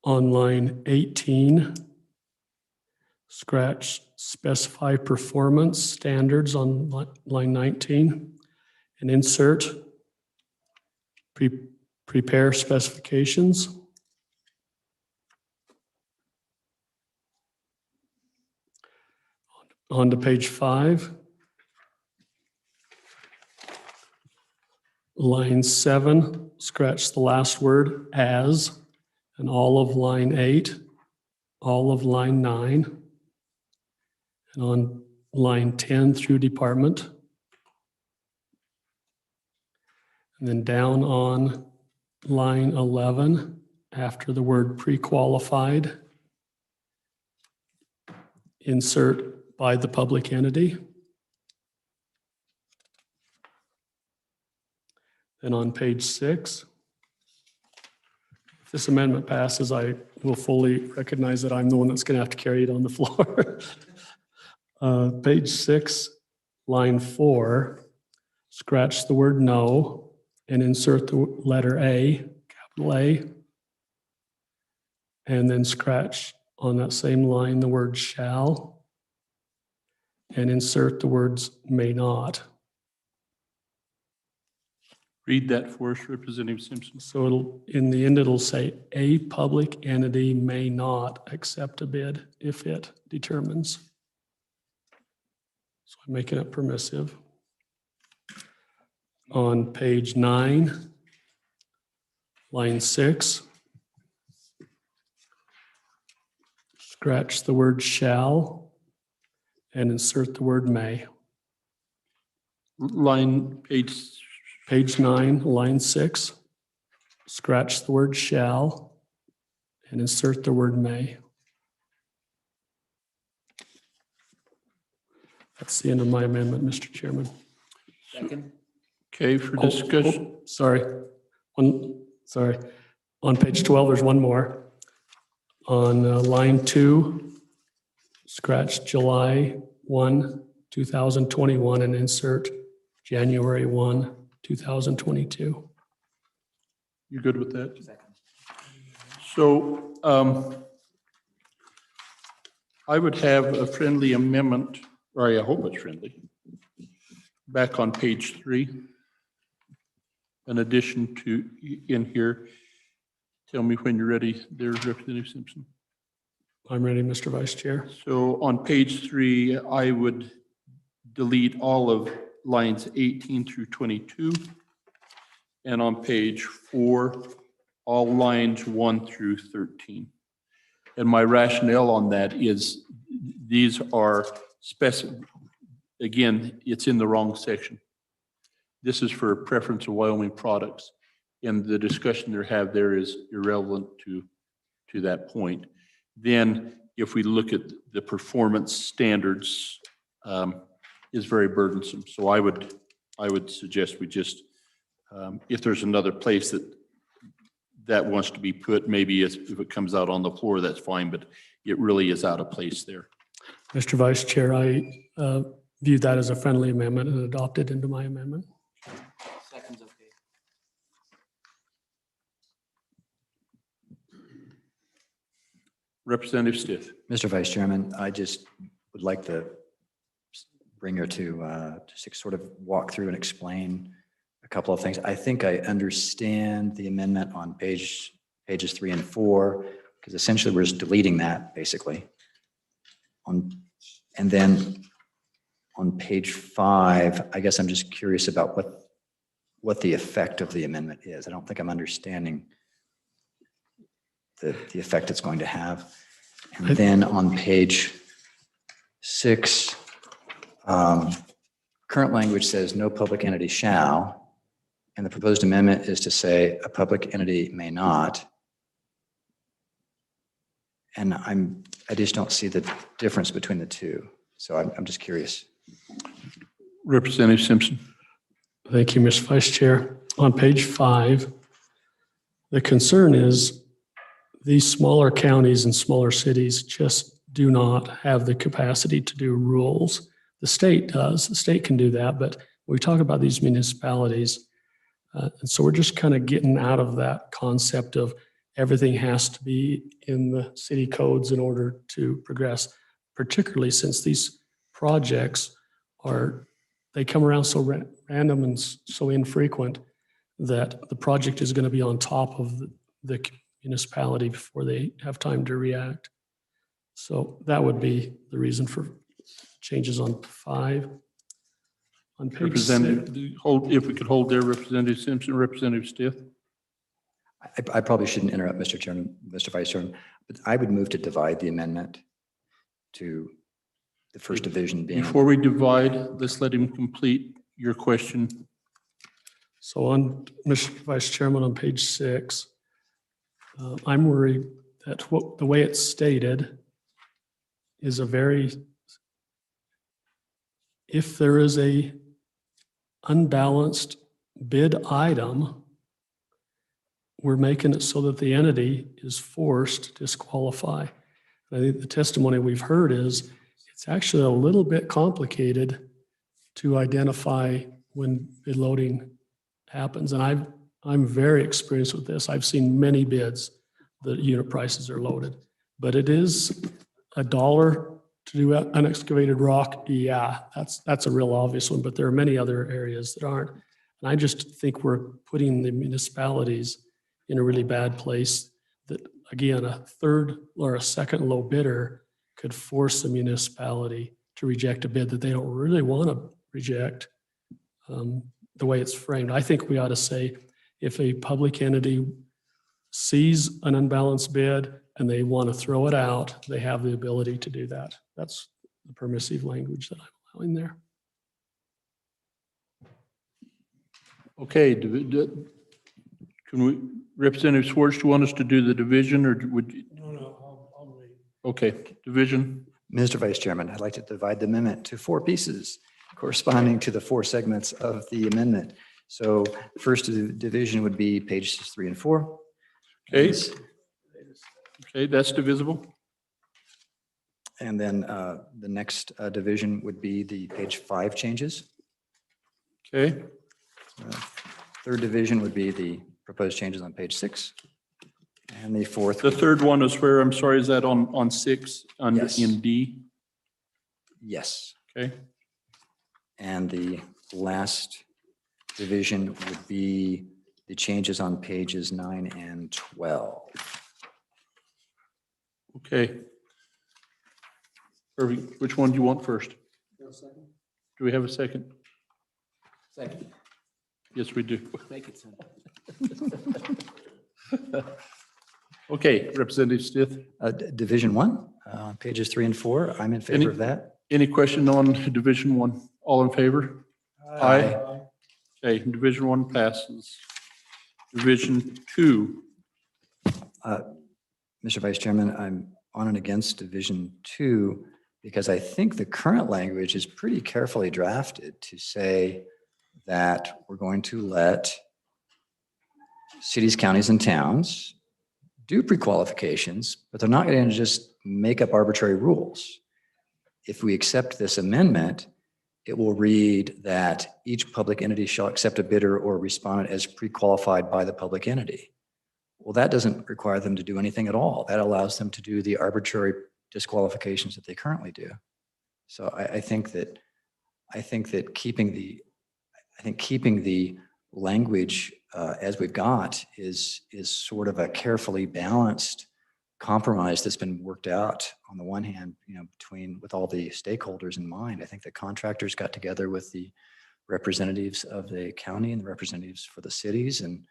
On line 18, scratch "specify performance standards" on line 19 and insert prepare specifications. On to page 5. Line 7, scratch the last word "as" and all of line 8, all of line 9. And on line 10 through department. And then down on line 11, after the word pre-qualified, insert "by the public entity." Then on page 6, if this amendment passes, I will fully recognize that I'm the one that's going to have to carry it on the floor. Page 6, line 4, scratch the word "no" and insert the letter A, lay. And then scratch on that same line the word shall and insert the words may not. Read that for us, Representative Simpson. So it'll, in the end, it'll say a public entity may not accept a bid if it determines. So I'm making it permissive. On page 9, line 6, scratch the word shall and insert the word may. Page 9, line 6, scratch the word shall and insert the word may. That's the end of my amendment, Mr. Chairman. Second. Okay, for discussion. Sorry. On page 12, there's one more. On line 2, scratch July 1, 2021 and insert January 1, 2022. You good with that? So I would have a friendly amendment, or I hope it's friendly, back on page 3. In addition to in here, tell me when you're ready there, Representative Simpson. I'm ready, Mr. Vice Chair. So on page 3, I would delete all of lines 18 through 22. And on page 4, all lines 1 through 13. And my rationale on that is these are again, it's in the wrong section. This is for preference of Wyoming products. And the discussion they have there is irrelevant to that point. Then if we look at the performance standards, is very burdensome. So I would suggest we just, if there's another place that wants to be put, maybe if it comes out on the floor, that's fine, but it really is out of place there. Mr. Vice Chair, I view that as a friendly amendment and adopt it into my amendment. Second's okay. Representative Stiff. Mr. Vice Chairman, I just would like the bringer to just sort of walk through and explain a couple of things. I think I understand the amendment on pages 3 and 4, because essentially we're just deleting that basically. And then on page 5, I guess I'm just curious about what the effect of the amendment is. I don't think I'm understanding the effect it's going to have. And then on page 6, current language says no public entity shall, and the proposed amendment is to say a public entity may not. And I just don't see the difference between the two. So I'm just curious. Representative Simpson. Thank you, Mr. Vice Chair. On page 5, the concern is these smaller counties and smaller cities just do not have the capacity to do rules. The state does. The state can do that, but we talk about these municipalities. And so we're just kind of getting out of that concept of everything has to be in the city codes in order to progress, particularly since these projects they come around so random and so infrequent that the project is going to be on top of the municipality before they have time to react. So that would be the reason for changes on 5. On page 6. If we could hold there, Representative Simpson, Representative Stiff. I probably shouldn't interrupt, Mr. Chairman, Mr. Vice Chairman, but I would move to divide the amendment to the first division being. Before we divide, let's let him complete your question. So on, Mr. Vice Chairman, on page 6, I'm worried that the way it's stated is if there is a unbalanced bid item, we're making it so that the entity is forced to disqualify. I think the testimony we've heard is it's actually a little bit complicated to identify when bid loading happens. And I'm very experienced with this. I've seen many bids, the unit prices are loaded, but it is $1 to do unexcavated rock. Yeah, that's a real obvious one, but there are many other areas that aren't. And I just think we're putting the municipalities in a really bad place that, again, a third or a second low bidder could force the municipality to reject a bid that they don't really want to reject, the way it's framed. I think we ought to say, if a public entity sees an unbalanced bid and they want to throw it out, they have the ability to do that. That's the permissive language that I'm allowing there. Okay, can we, Representative Schwartz, do you want us to do the division or would you? No, I'll wait. Okay, division. Mr. Vice Chairman, I'd like to divide the amendment to 4 pieces corresponding to the 4 segments of the amendment. So first division would be pages 3 and 4. Okay. Okay, that's divisible. And then the next division would be the page 5 changes. Okay, Third division would be the proposed changes on page 6. And the fourth. the third one is where, I'm sorry, is that on 6 under Yes. in D? Yes. Okay, And the last division would be the changes on pages 9 and 12. okay. Perfect. Which one do you want first? Do we have a second? Second. Yes, we do. Make it simple. Okay, Representative Stith, Division 1, pages 3 and 4. I'm in favor of that. any question on Division 1? All in favor? Aye. Okay, Division 1 passes. Division 2, Mr. Vice Chairman, I'm on and against Division 2 because I think the current language is pretty carefully drafted to say that we're going to let cities, counties, and towns do pre-qualifications, but they're not going to just make up arbitrary rules. If we accept this amendment, it will read that each public entity shall accept a bidder or respondent as pre-qualified by the public entity. Well, that doesn't require them to do anything at all. That allows them to do the arbitrary disqualifications that they currently do. So I think that keeping the language as we've got is sort of a carefully balanced compromise that's been worked out on the one hand, with all the stakeholders in mind. I think the contractors got together with the representatives of the county and the representatives for the cities and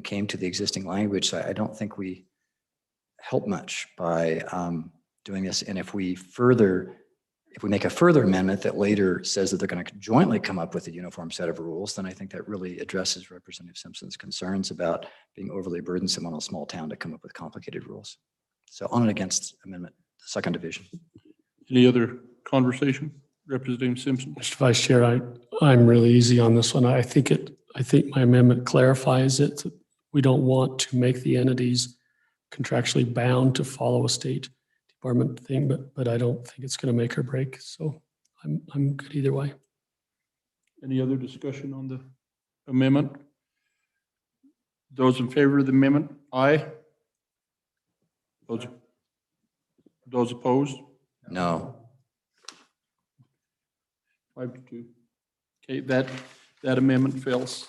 came to the existing language. So I don't think we help much by doing this. And if we make a further amendment that later says that they're going to jointly come up with a uniform set of rules, then I think that really addresses Representative Simpson's concerns about being overly burdensome on a small town to come up with complicated rules. So on and against amendment, second division. any other conversation? Representative Simpson? Mr. Vice Chair, I'm really easy on this one. I think my amendment clarifies it. We don't want to make the entities contractually bound to follow a state department thing, but I don't think it's going to make or break. So I'm good either way. Any other discussion on the amendment? Those in favor of the amendment, aye. Those opposed? No. 5-2. Okay, that amendment fails.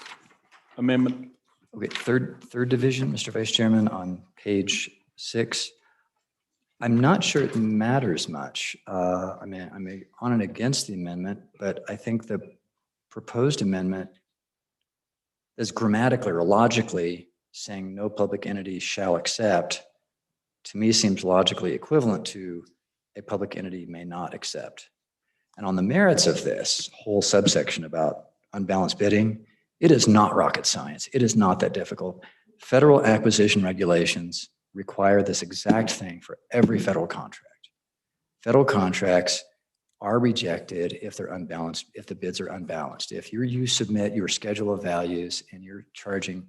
Amendment, Okay, third division, Mr. Vice Chairman, on page 6. I'm not sure it matters much. I'm on and against the amendment, but I think the proposed amendment is grammatically or logically saying no public entity shall accept, to me seems logically equivalent to a public entity may not accept. And on the merits of this whole subsection about unbalanced bidding, it is not rocket science. It is not that difficult. Federal acquisition regulations require this exact thing for every federal contract. Federal contracts are rejected if they're unbalanced, if the bids are unbalanced. If you submit your schedule of values and you're charging,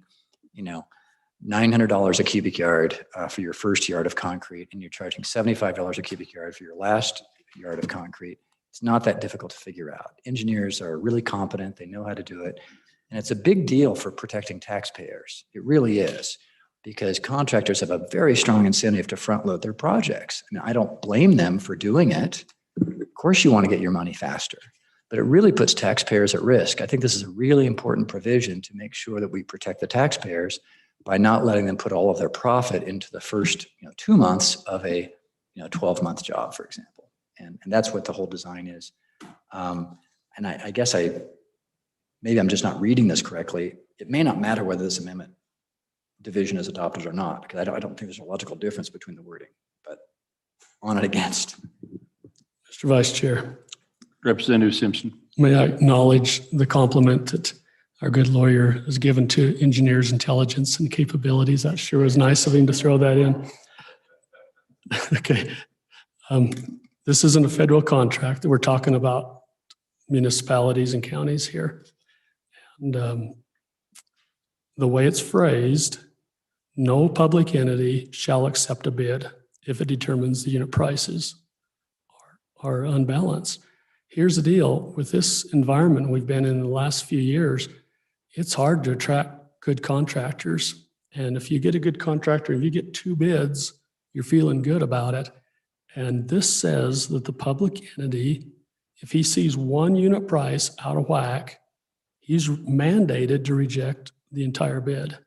$900 a cubic yard for your first yard of concrete, and you're charging $75 a cubic yard for your last yard of concrete, it's not that difficult to figure out. Engineers are really competent. They know how to do it. And it's a big deal for protecting taxpayers. It really is, because contractors have a very strong incentive to front load their projects. And I don't blame them for doing it. Of course, you want to get your money faster, but it really puts taxpayers at risk. I think this is a really important provision to make sure that we protect the taxpayers by not letting them put all of their profit into the first 2 months of a 12-month job, for example. And that's what the whole design is. And I guess maybe I'm just not reading this correctly. It may not matter whether this amendment division is adopted or not, because I don't think there's a logical difference between the wording, but on and against. Mr. Vice Chair, Representative Simpson. may I acknowledge the compliment that our good lawyer has given to engineers' intelligence and capabilities. That sure was nice of him to throw that in. Okay. This isn't a federal contract. We're talking about municipalities and counties here. And the way it's phrased, no public entity shall accept a bid if it determines the unit prices are unbalanced. Here's the deal with this environment we've been in the last few years. It's hard to attract good contractors. And if you get a good contractor, if you get 2 bids, you're feeling good about it. And this says that the public entity, if he sees 1 unit price out of whack, he's mandated to reject the entire bid.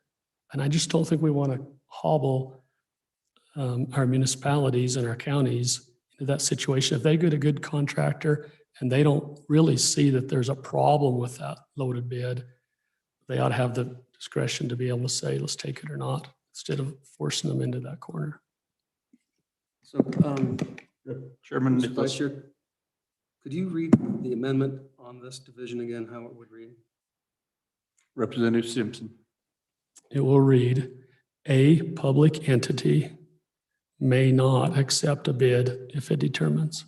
And I just don't think we want to hobble our municipalities and our counties into that situation. If they get a good contractor and they don't really see that there's a problem with that loaded bid, they ought to have the discretion to be able to say, let's take it or not, instead of forcing them into that corner. So, Chairman Mr. Nicholas. Vice Chair, could you read the amendment on this division again, how it would read? Representative Simpson. It will read, a public entity may not accept a bid if it determines.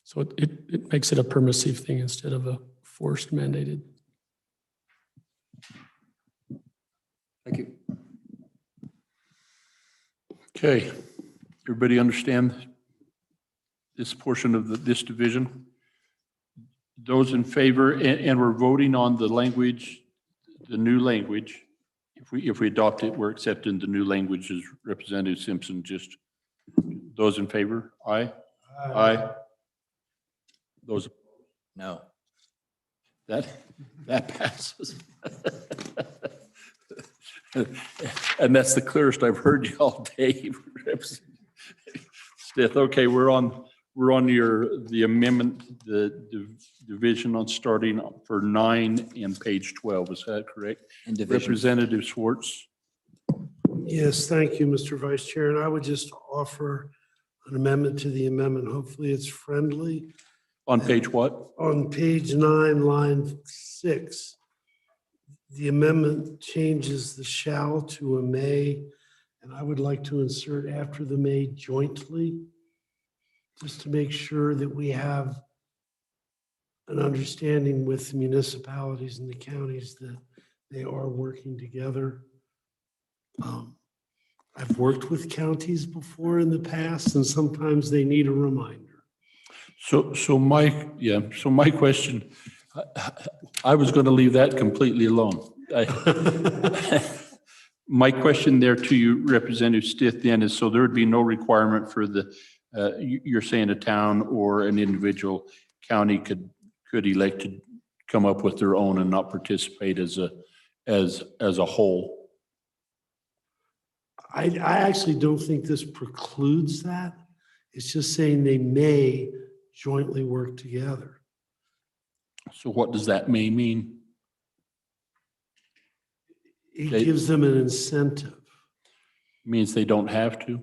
So it makes it a permissive thing instead of a forced mandated. Thank you. Okay, everybody understand this portion of this division? Those in favor, and we're voting on the language, the new language. If we adopt it, we're accepting the new language as Representative Simpson just. Those in favor? Aye. Aye. Those. No. That passes. And that's the clearest I've heard you all day. Stith, okay, we're on the amendment, the division on starting for 9 and page 12. Is that correct? Representative Schwartz. Yes, thank you, Mr. Vice Chair. And I would just offer an amendment to the amendment. Hopefully it's friendly. On page what? On page 9, line 6. The amendment changes the shall to a may, and I would like to insert after the may jointly, just to make sure that we have an understanding with the municipalities and the counties that they are working together. I've worked with counties before in the past, and sometimes they need a reminder. So my question, I was going to leave that completely alone. My question there to you, Representative Stith, then is, so there would be no requirement for the, you're saying a town or an individual county could elect to come up with their own and not participate as a whole? I actually don't think this precludes that. It's just saying they may jointly work together. So what does that may mean? It gives them an incentive. Means they don't have to?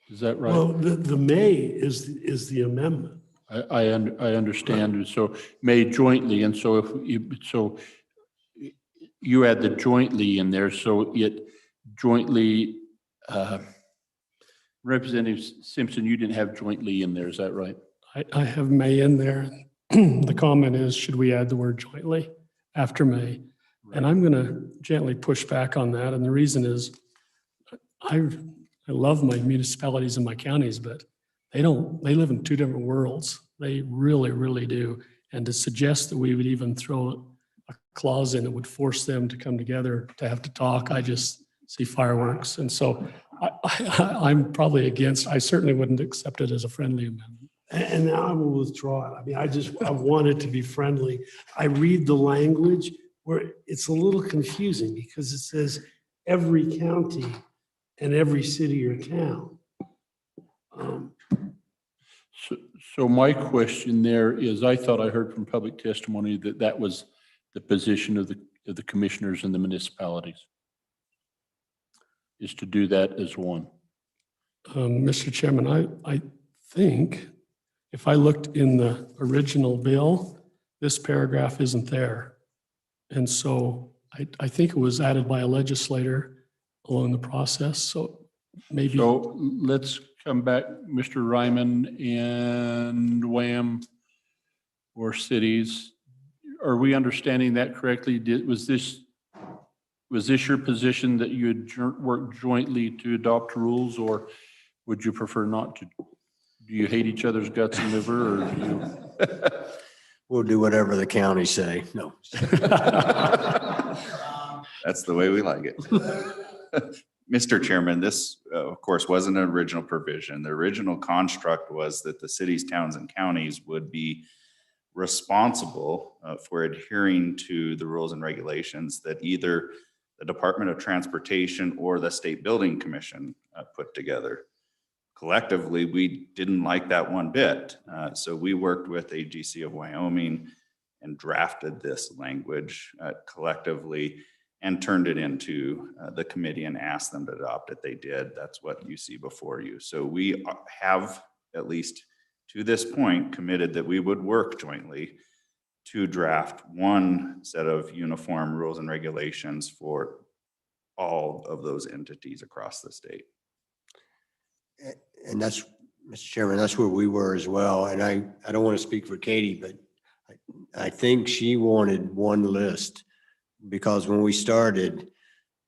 Is that right? Well, the may is the amendment. I understand. Right. So may jointly, and so if you add the jointly in there, so it jointly, Representative Simpson, you didn't have jointly in there, is that right? I have may in there. The comment is, should we add the word jointly after may? Right. And I'm going to gently push back on that. And the reason is I love my municipalities and my counties, but they live in two different worlds. They really, really do. And to suggest that we would even throw a clause in that would force them to come together to have to talk, I just see fireworks. And so I'm probably against, I certainly wouldn't accept it as a friendly amendment. And now I will withdraw it. I mean, I want it to be friendly. I read the language where it's a little confusing because it says every county and every city or town. So my question there is, I thought I heard from public testimony that that was the position of the commissioners in the municipalities, is to do that as one. Mr. Chairman, I think if I looked in the original bill, this paragraph isn't there. And so I think it was added by a legislator along the process. So maybe. So let's come back, Mr. Ryman and Wham or cities. Are we understanding that correctly? Was this your position that you had worked jointly to adopt rules, or would you prefer not to? Do you hate each other's guts and liver, or do you? We'll do whatever the county say. No. That's the way we like it. Mr. Chairman, this, of course, wasn't an original provision. The original construct was that the cities, towns, and counties would be responsible for adhering to the rules and regulations that either the Department of Transportation or the State Building Commission put together. Collectively, we didn't like that one bit. So we worked with AGC of Wyoming and drafted this language collectively and turned it into the committee and asked them to adopt it. They did. That's what you see before you. So we have, at least to this point, committed that we would work jointly to draft one set of uniform rules and regulations for all of those entities across the state. And that's, Mr. Chairman, that's where we were as well. And I don't want to speak for Katie, but I think she wanted one list, because when we started,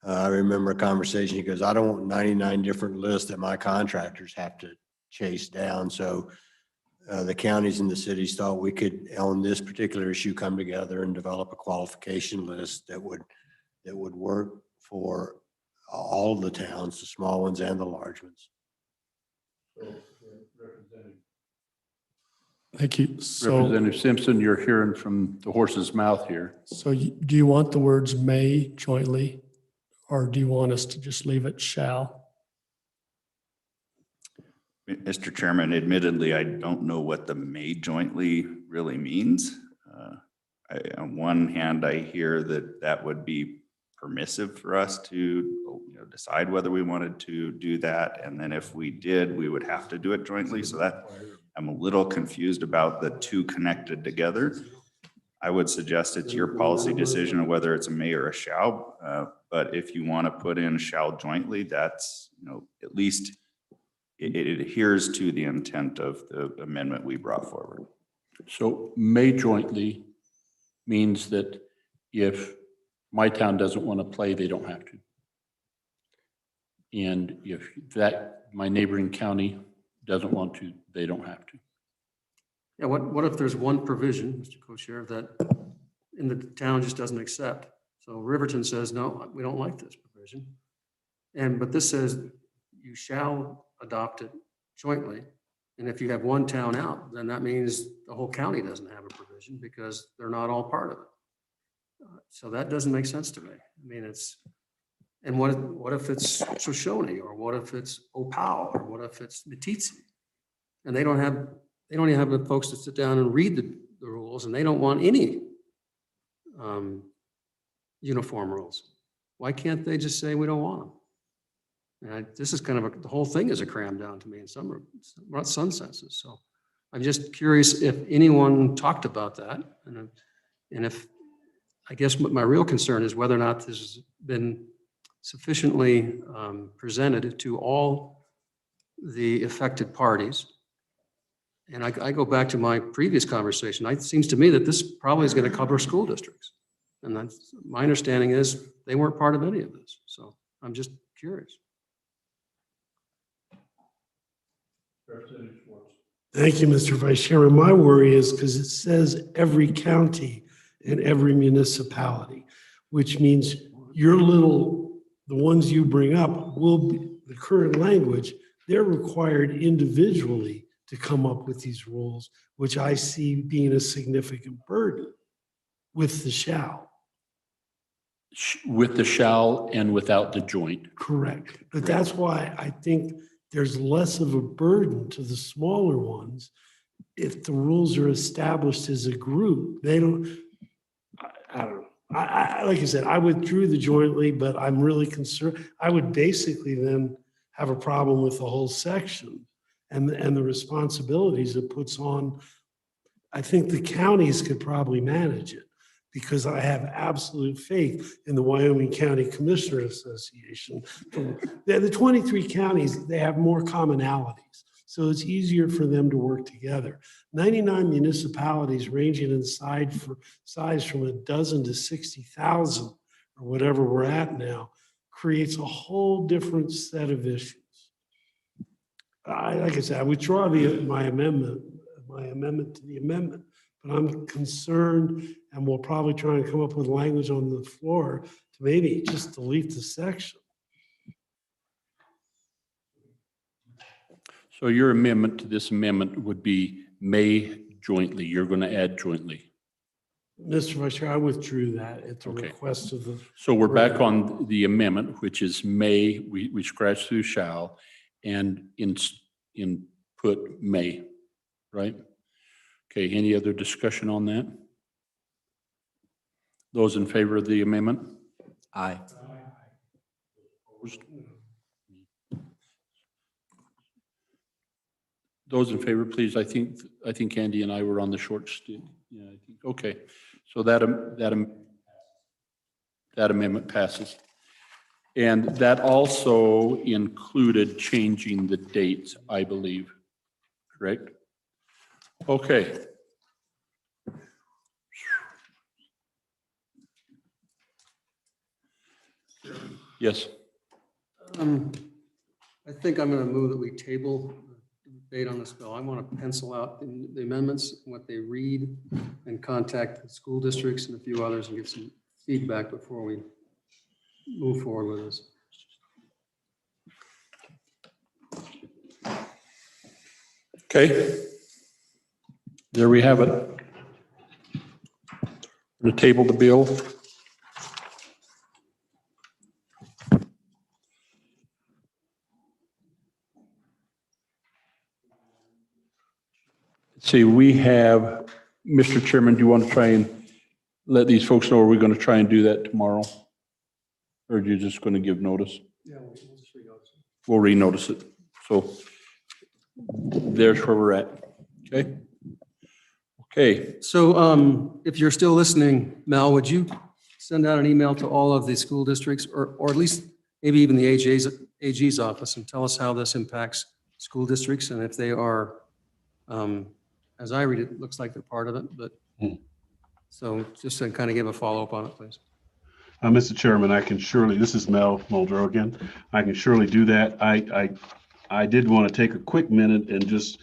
I remember a conversation, he goes, I don't want 99 different lists that my contractors have to chase down. So the counties and the cities thought we could, on this particular issue, come together and develop a qualification list that would work for all of the towns, the small ones and the large ones. Thank you. So, Representative Simpson, you're hearing from the horse's mouth here. so do you want the words may jointly, or do you want us to just leave it shall? Mr. Chairman, admittedly, I don't know what the may jointly really means. On one hand, I hear that that would be permissive for us to decide whether we wanted to do that. And then if we did, we would have to do it jointly. So that I'm a little confused about the two connected together. I would suggest it's your policy decision of whether it's a may or a shall. But if you want to put in shall jointly, that's, at least it adheres to the intent of the amendment we brought forward. So may jointly means that if my town doesn't want to play, they don't have to. And if my neighboring county doesn't want to, they don't have to. Yeah, what if there's one provision, Mr. Co-Chair, that in the town just doesn't accept? So Riverton says, no, we don't like this provision. But this says you shall adopt it jointly. And if you have one town out, then that means the whole county doesn't have a provision because they're not all part of it. So that doesn't make sense to me. I mean, and what if it's Shoshone, or what if it's Opal, or what if it's Metitsi? And they don't even have the folks to sit down and read the rules, and they don't want any uniform rules. Why can't they just say we don't want them? And this is kind of the whole thing is a cram down to me in some senses. So I'm just curious if anyone talked about that, and if, I guess my real concern is whether or not this has been sufficiently presented to all the affected parties. And I go back to my previous conversation. It seems to me that this probably is going to cover school districts. And that's, my understanding is they weren't part of any of this. So I'm just curious. Representative Schwartz. Thank you, Mr. Vice Chairman. My worry is because it says every county and every municipality, which means the ones you bring up will be, the current language, they're required individually to come up with these rules, which I see being a significant burden with the shall. With the shall and without the joint. Correct. But that's why I think there's less of a burden to the smaller ones if the rules are established as a group. They don't, I don't know. Like I said, I withdrew the jointly, but I'm really concerned. I would basically then have a problem with the whole section and the responsibilities it puts on. I think the counties could probably manage it because I have absolute faith in the Wyoming County Commissioner Association. The 23 counties, they have more commonalities. So it's easier for them to work together. 99 municipalities ranging in size from a dozen to 60,000 or whatever we're at now creates a whole different set of issues. Like I said, I withdraw my amendment to the amendment, but I'm concerned and we'll probably try and come up with language on the floor to maybe just delete the section. So your amendment to this amendment would be may jointly. You're going to add jointly. Mr. Vice Chair, I withdrew that at the request of the. So we're back on the amendment, which is may, we scratch through shall, and put may, right? Okay, any other discussion on that? Those in favor of the amendment? Aye. Opposed? Those in favor, please. I think Andy and I were on the short stick. Yeah, I think, okay. So that amendment passes. And that also included changing the dates, I believe, correct? Okay. Yes. I think I'm going to move that we table the debate on this bill. I want to pencil out the amendments, what they read, and contact the school districts and a few others and get some feedback before we move forward with this. Okay. There we have it. We're going to table the bill. See, we have, Mr. Chairman, do you want to try and let these folks know, are we going to try and do that tomorrow? Or are you just going to give notice? Yeah, we'll just re-notice it. We'll re-notice it. So there's where we're at. Okay. Okay. So if you're still listening, Mel, would you send out an email to all of the school districts or at least maybe even the AG's office and tell us how this impacts school districts and if they are, as I read it, it looks like they're part of it, but so just to kind of give a follow-up on it, please. Mr. Chairman, I can surely, this is Mel Muldrow again. I can surely do that. I did want to take a quick minute and just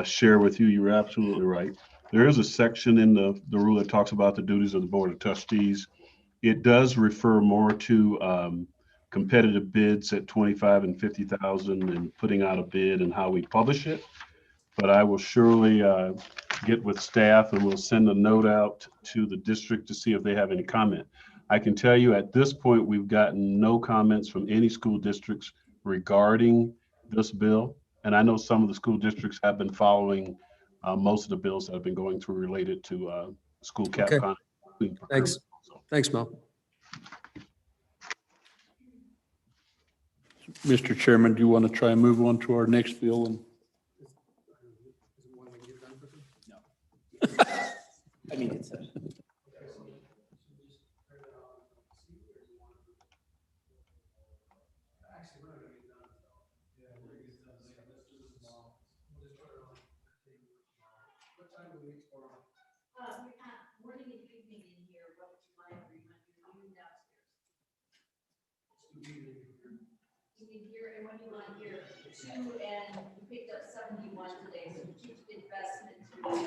share with you, you're absolutely right. There is a section in the rule that talks about the duties of the Board of Trustees. It does refer more to competitive bids at 25 and 50,000 and putting out a bid and how we publish it. But I will surely get with staff and we'll send a note out to the district to see if they have any comment. I can tell you at this point, we've gotten no comments from any school districts regarding this bill. And I know some of the school districts have been following most of the bills that have been going through related to school cap. Okay. Thanks. Thanks, Mel. Mr. Chairman, do you want to try and move on to our next bill? And I mean, it's Morning and evening in here. What would you like? Or you want to do downstairs? You mean here? And 71 here, 2, and you picked up 71 today, so keep investment to be.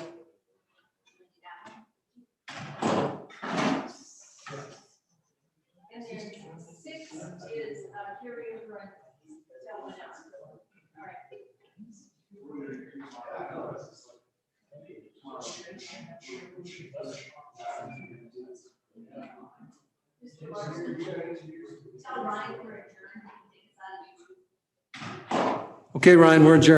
And then 6 is carryover and someone else. All right. Mr. Larson, tell Ryan we're adjourned. Okay, Ryan, we're adjourned.